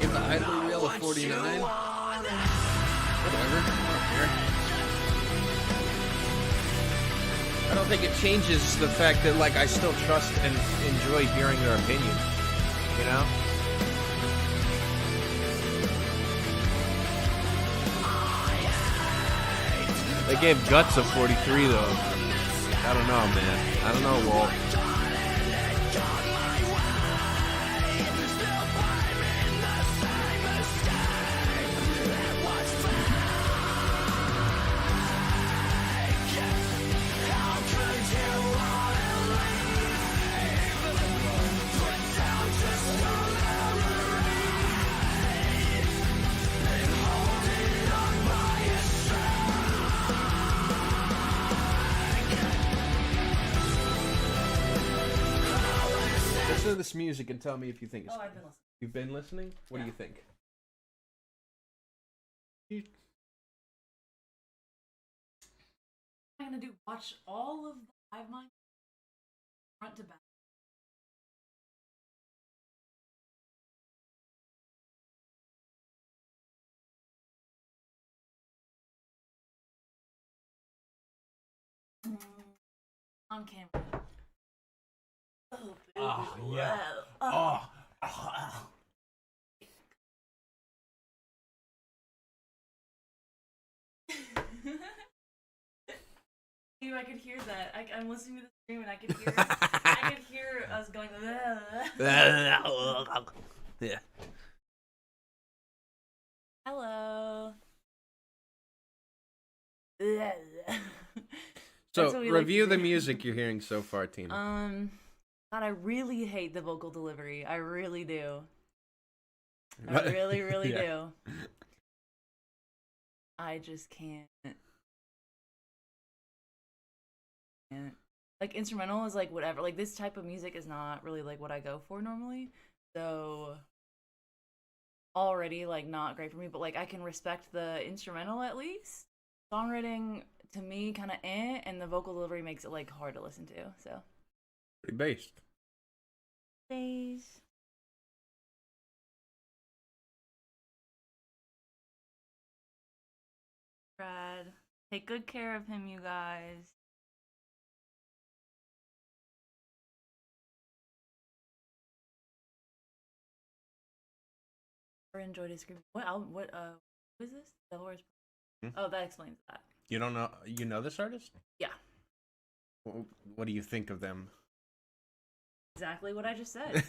Give the idler reel a 49. Whatever. I don't think it changes the fact that, like, I still trust and enjoy hearing their opinion. You know? They gave Guts a 43, though. I don't know, man. I don't know, Walt. Listen to this music and tell me if you think it's Oh, I've been listening. You've been listening? What do you think? I'm gonna do watch all of the Hive Mind front to back. On camera. Oh, baby. yeah. Wow. Dude, I could hear that. I'm listening to the stream and I could hear I could hear us going. Yeah. Hello. So, That's what we like review to the do. music you're hearing so far, Tina. God, I really hate the vocal delivery. I really do. I really, really Yeah. do. I just can't. Like, instrumental is like whatever. Like, this type of music is not really like what I go for normally. So, already like not great for me. But like, I can respect the instrumental at least. Songwriting to me kind of and the vocal delivery makes it like hard to listen to. So, Pretty based. please. Brad, take good care of him, you guys. I enjoyed his scream. What is this? Devil Wears Prada. Oh, that explains that. You don't know? You know this artist? Yeah, What do you think of them? exactly what I just said.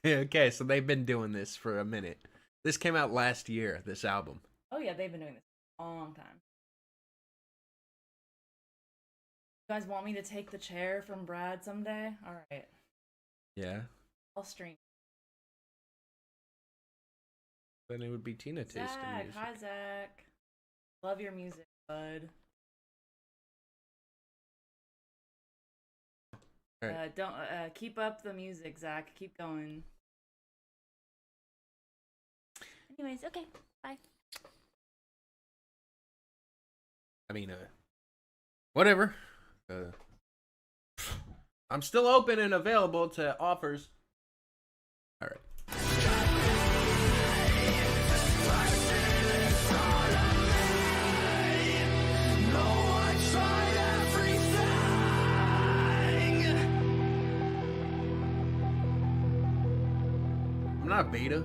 Okay, so they've been doing this for a minute. This came out last year, this album. Oh yeah, they've been doing this a long time. You guys want me to take the chair from Brad someday? All right, Yeah. I'll stream. Then it would be Tina tasting Zach, music. hi Zach. Love your music, bud. All right. Don't keep up the music, Zach. Keep going. Anyways, okay, bye. I mean, whatever. I'm still open and available to offers. All right. I'm not beta.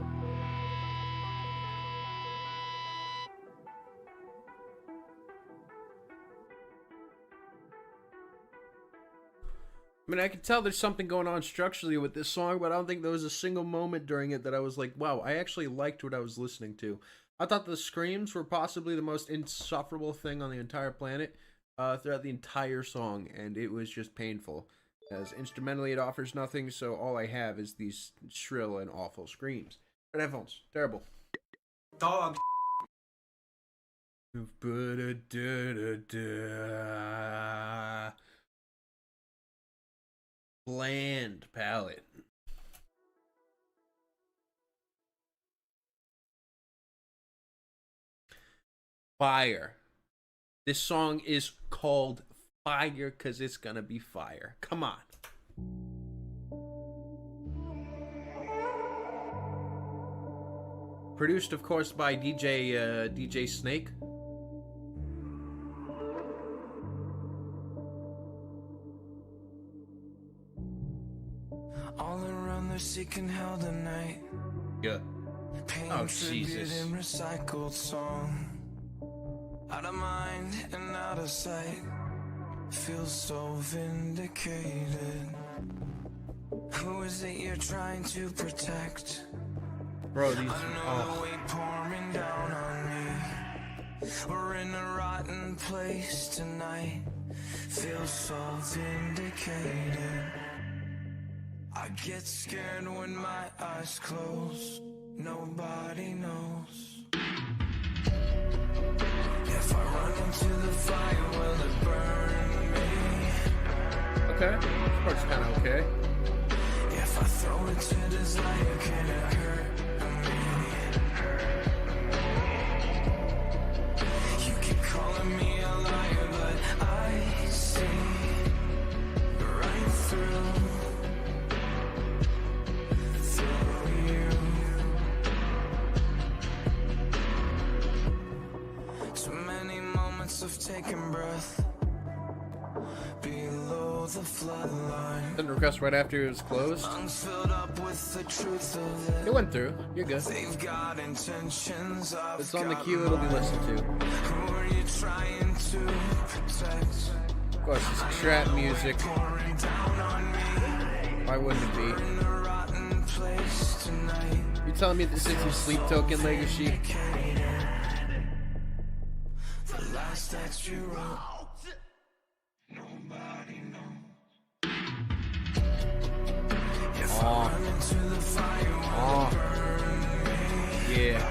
I mean, I can tell there's something going on structurally with this song, but I don't think there was a single moment during it that I was like, wow, I actually liked what I was listening to. I thought the screams were possibly the most insufferable thing on the entire planet throughout the entire song, and it was just painful. As instrumentally, it offers nothing, so all I have is these shrill and awful screams. Red headphones, terrible. Dog. Bland palette. Fire. This song is called Fire because it's gonna be fire. Come on. Produced, of course, by DJ Snake. All around they're seeking hell tonight. Yeah. Oh, Tribute Jesus. and recycled song. Out of mind and out of sight. Feel so vindicated. Who is it you're trying to protect? Bro, these. I know the weight pouring down on me. We're in a rotten place tonight. Feel so vindicated. I get scared when my eyes close. Nobody knows. If I run into the fire, will it burn me? Okay. This part's kind of okay. If I throw it to desire, can it hurt me? You keep calling me a liar, but I see right through you. Too many moments of taking breath below the floodline. Send a request right after it was closed. Lungs filled up with the truth of it. It went through. You're good. They've got intentions. I've It's on the got queue. It'll be mine. listened to. Who are you trying to protect? Of course, it's trap music. Pouring down on me. Why wouldn't it be? In a rotten place tonight. You telling me this is some sleep token legacy? The last that you wrote. Nobody knows. If I run into the fire, will it burn me? Yeah.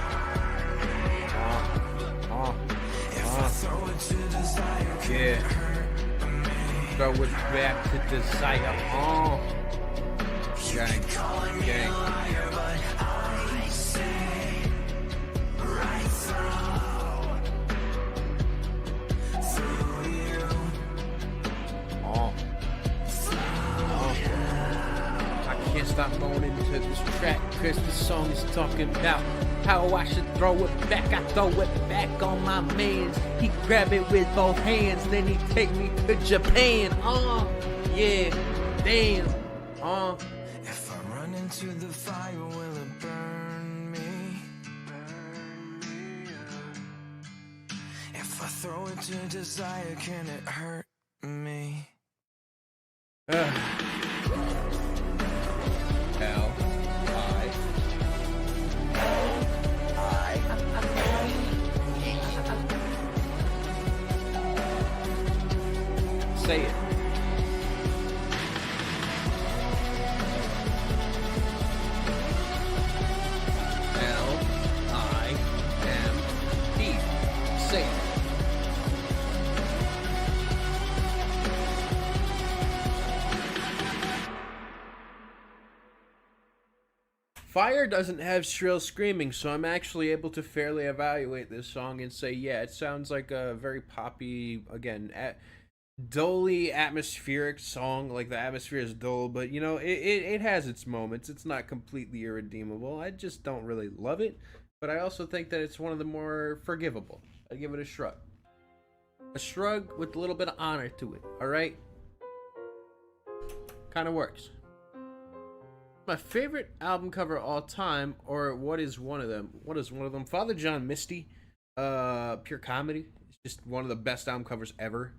If I throw it to desire, can Yeah. it hurt me? Throw it back to desire. Gang. Calling me a Gang. liar, but I see right through you. I can't stop moaning to this track because this song is talking about how I should throw it back. I throw it back on my mans. He grab it with both hands, then he take me to Japan. Yeah, damn. If I run into the fire, will it burn me? If I throw it to desire, can it hurt me? Hell, say it. L-I-M-E. Say it. Fire doesn't have shrill screaming, so I'm actually able to fairly evaluate this song and say, yeah, it sounds like a very poppy, again, dully atmospheric song. Like, the atmosphere is dull, but, you know, it has its moments. It's not completely irredeemable. I just don't really love it, but I also think that it's one of the more forgivable. I give it a shrug. A shrug with a little bit of honor to it, alright? Kind of works. My favorite album cover of all time, or what is one of them? What is one of them? Father John Misty, Pure Comedy. It's just one of the best album covers ever.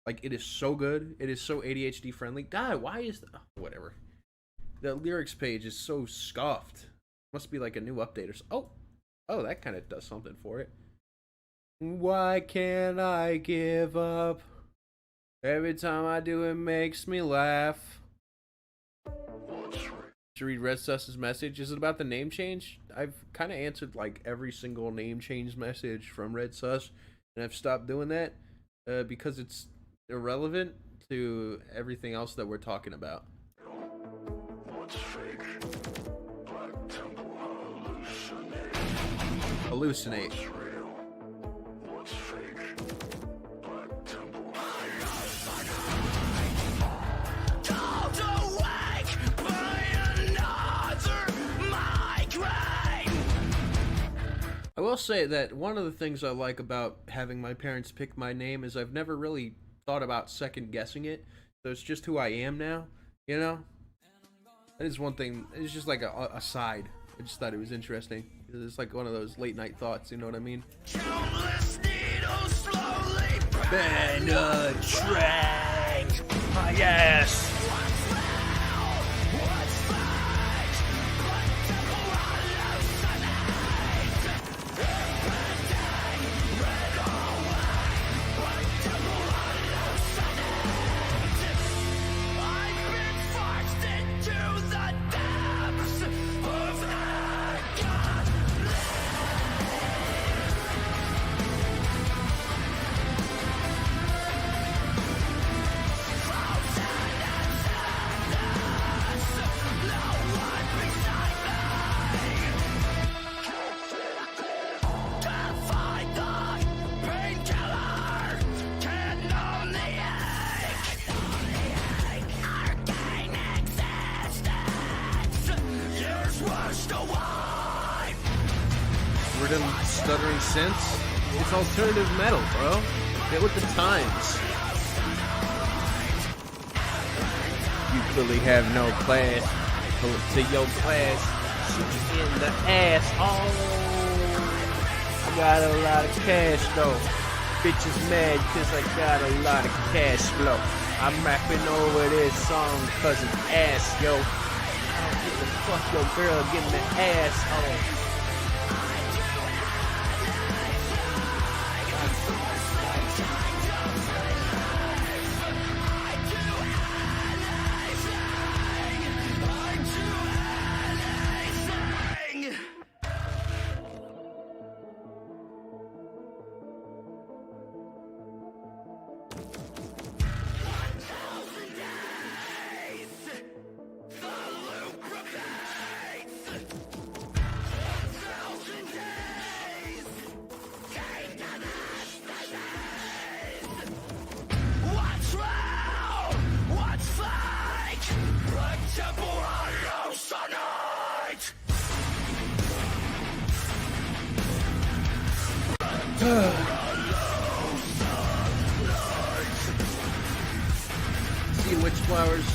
Like, it is so good. It is so ADHD friendly. God, why is whatever? The lyrics page is so scuffed. Must be like a new update or so. Oh, that kind of does something for it. Why can't I give up? Every time I do, it makes me laugh. To read Red Sus's message, is it about the name change? I've kind of answered like every single name change message from Red Sus, and I've stopped doing that because it's irrelevant to everything else that we're talking about. Hallucinate. Called awake by another migraine. I will say that one of the things I like about having my parents pick my name is I've never really thought about second guessing it. So it's just who I am now, you know? That is one thing. It's just like a side. I just thought it was interesting. It's like one of those late night thoughts, you know what I mean? Countless needles slowly Ben Trank! Yes! What's real? What's fake? What temple hallucinate? Everything red away. What temple hallucinate? I've been forced into the depths of Rhythm stuttering synths? It's alternative metal, bro. Get with the times. You clearly have no class. Pull up to your class. Shoot you in the ass. Oh, I got a lot of cash though. Bitches mad cause I got a lot of cash flow. I'm rapping over this song cause it's ass, yo. I don't give a fuck your girl getting the ass on. What's real? What's fake? What temple hallucinate? See witch flowers.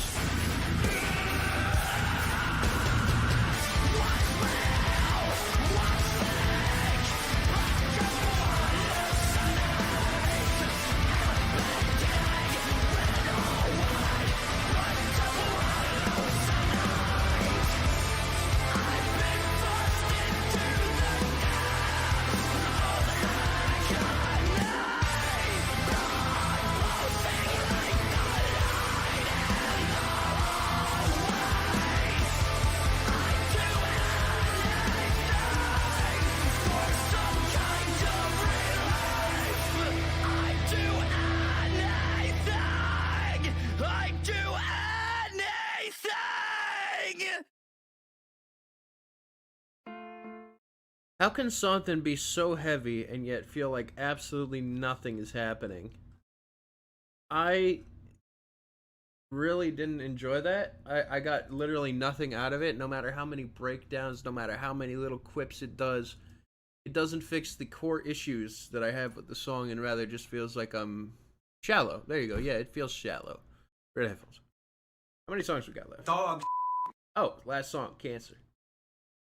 How can something be so heavy and yet feel like absolutely nothing is happening? I really didn't enjoy that. I got literally nothing out of it, no matter how many breakdowns, no matter how many little quips it does. It doesn't fix the core issues that I have with the song, and rather just feels like I'm shallow. There you go. Yeah, it feels shallow. Red headphones. How many songs we got left? Dog Oh, last song, Cancer.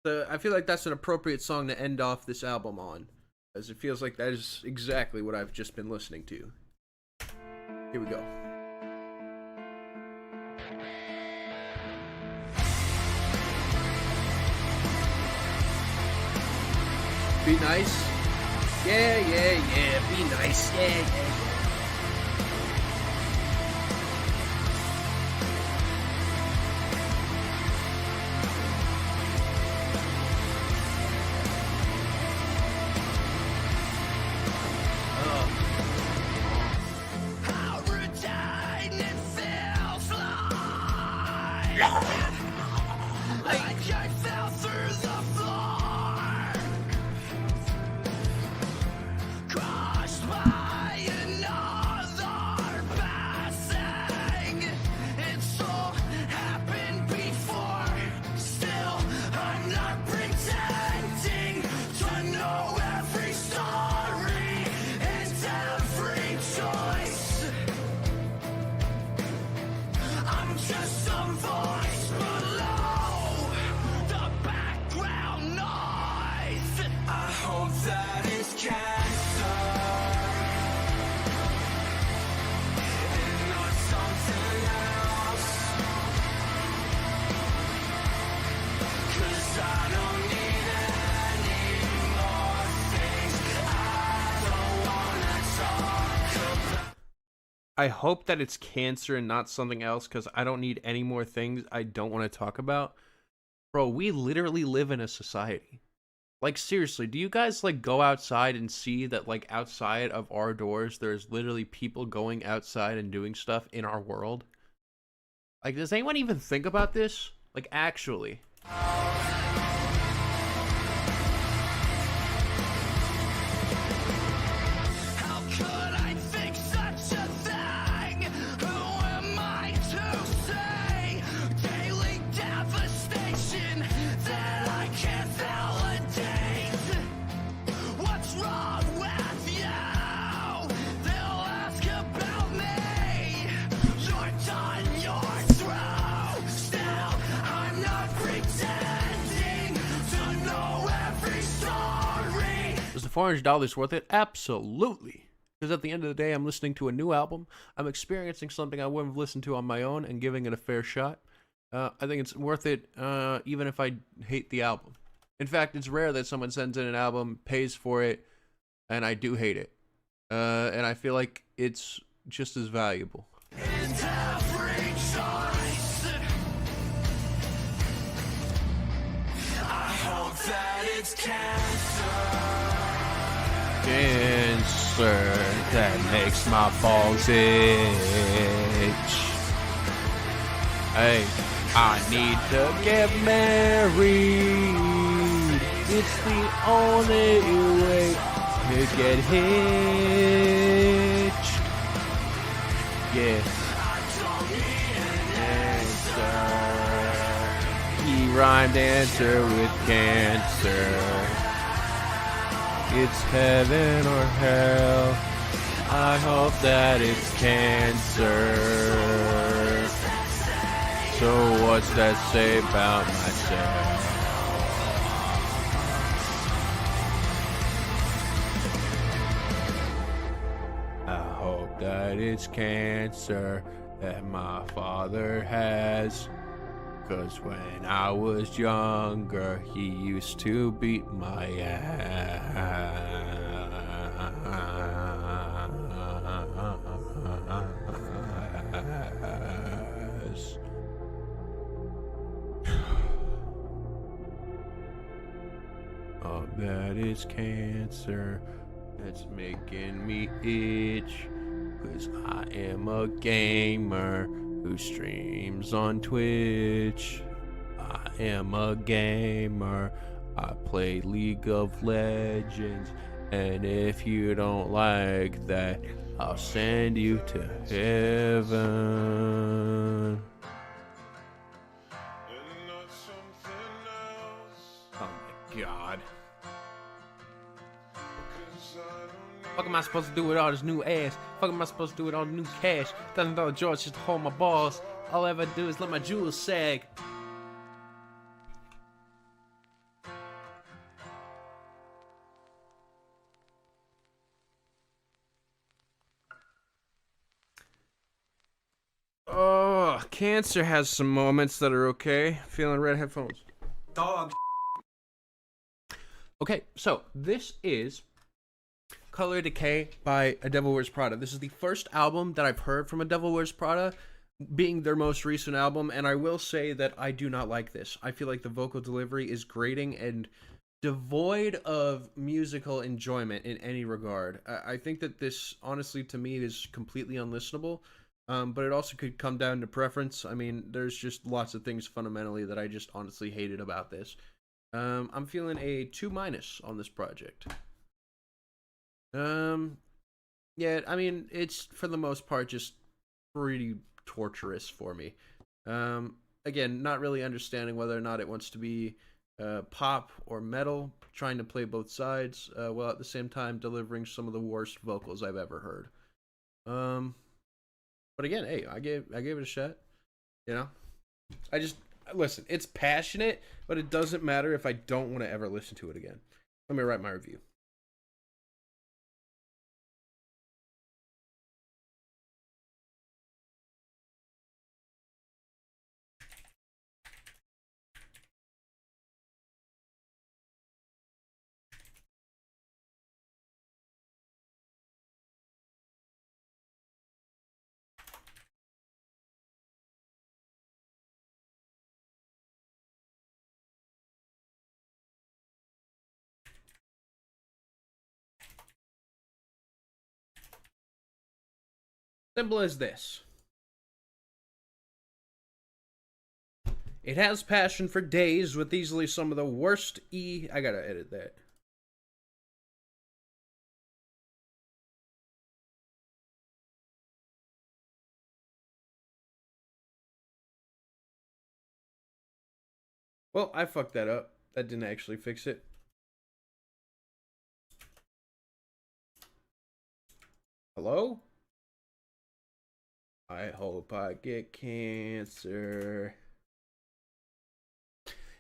I feel like that's an appropriate song to end off this album on, as it feels like that is exactly what I've just been listening to. Here we go. Be nice. Yeah, yeah, yeah. Be nice. Yeah, yeah, yeah. How routine it feels like I fell through the floor, crushed by another passing. It's all happened before. Still, I'm not pretending to know every story and every choice. I'm just some voice below the background noise. I hope that it's cancer and not something else. 'Cause I don't need any more things I don't wanna talk about. I hope that it's cancer and not something else, because I don't need any more things I don't want to talk about. Bro, we literally live in a society. Like, seriously, do you guys, like, go outside and see that, like, outside of our doors, there's literally people going outside and doing stuff in our world? Like, does anyone even think about this? Like, actually. How could I think such a thing? Who am I to say? Daily devastation that I can't validate. What's wrong with you? They'll ask about me. You're done, you're through. Still, I'm not pretending to know every story. Was the $400 worth it? Absolutely. Because at the end of the day, I'm listening to a new album. I'm experiencing something I wouldn't have listened to on my own and giving it a fair shot. I think it's worth it, even if I hate the album. In fact, it's rare that someone sends in an album, pays for it, and I do hate it. And I feel like it's just as valuable. And every choice, I hope that it's cancer. Cancer that makes my balls itch. Hey, I need to get married. It's the only way to get hitched. Yeah. Answer. He rhymed answer with cancer. It's heaven or hell. I hope that it's cancer. So what's that say about myself? I hope that it's cancer that my father has. 'Cause when I was younger, he used to beat my ass. Oh, that is cancer that's making me itch. 'Cause I am a gamer who streams on Twitch. I am a gamer. I play League of Legends. And if you don't like that, I'll send you to heaven. Oh my god. Fuck am I supposed to do with all this new ass? Fuck am I supposed to do with all the new cash? $1,000 George just to hold my balls. All I ever do is let my jewels sag. Cancer has some moments that are okay. Feeling red headphones. Dog. Okay, so this is Color Decay by A Devil Wears Prada. This is the first album that I've heard from A Devil Wears Prada, being their most recent album, and I will say that I do not like this. I feel like the vocal delivery is grating and devoid of musical enjoyment in any regard. I think that this, honestly, to me, is completely unlistenable, but it also could come down to preference. I mean, there's just lots of things fundamentally that I just honestly hated about this. I'm feeling a 2- on this project. Yeah, I mean, it's for the most part just pretty torturous for me. Again, not really understanding whether or not it wants to be pop or metal, trying to play both sides, while at the same time delivering some of the worst vocals I've ever heard. But again, hey, I gave it a shot. You know, I just listen. It's passionate, but it doesn't matter if I don't want to ever listen to it again. Let me write my review. Simple as this. It has passion for days with easily some of the worst I gotta edit that. Well, I fucked that up. That didn't actually fix it. Hello? I hope I get cancer.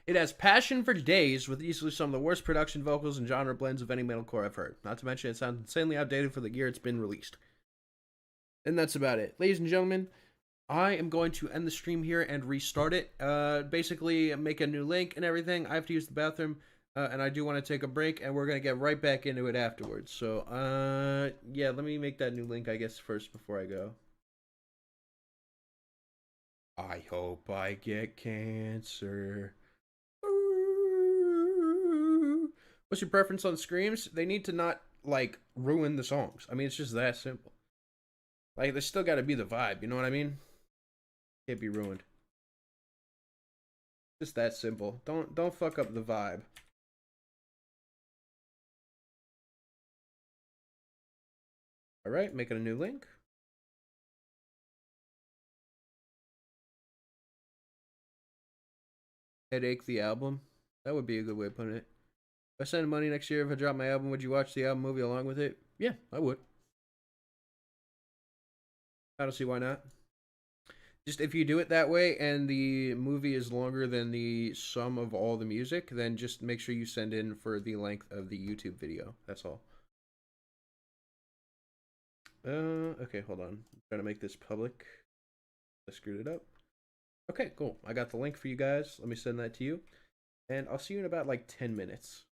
It has passion for days with easily some of the worst production vocals and genre blends of any metalcore I've heard. Not to mention it sounds insanely outdated for the year it's been released. And that's about it. Ladies and gentlemen, I am going to end the stream here and restart it. Basically, make a new link and everything. I have to use the bathroom, and I do want to take a break, and we're going to get right back into it afterwards. So, yeah, let me make that new link, I guess, first before I go. I hope I get cancer. What's your preference on screams? They need to not, like, ruin the songs. I mean, it's just that simple. Like, there's still got to be the vibe, you know what I mean? Can't be ruined. Just that simple. Don't fuck up the vibe. Alright, making a new link. Headache the album. That would be a good way of putting it. If I send money next year, if I drop my album, would you watch the album movie along with it? Yeah, I would. I don't see why not. Just if you do it that way and the movie is longer than the sum of all the music, then just make sure you send in for the length of the YouTube video. That's all. Okay, hold on. I'm trying to make this public. I screwed it up. Okay, cool. I got the link for you guys. Let me send that to you. And I'll see you in about like 10 minutes.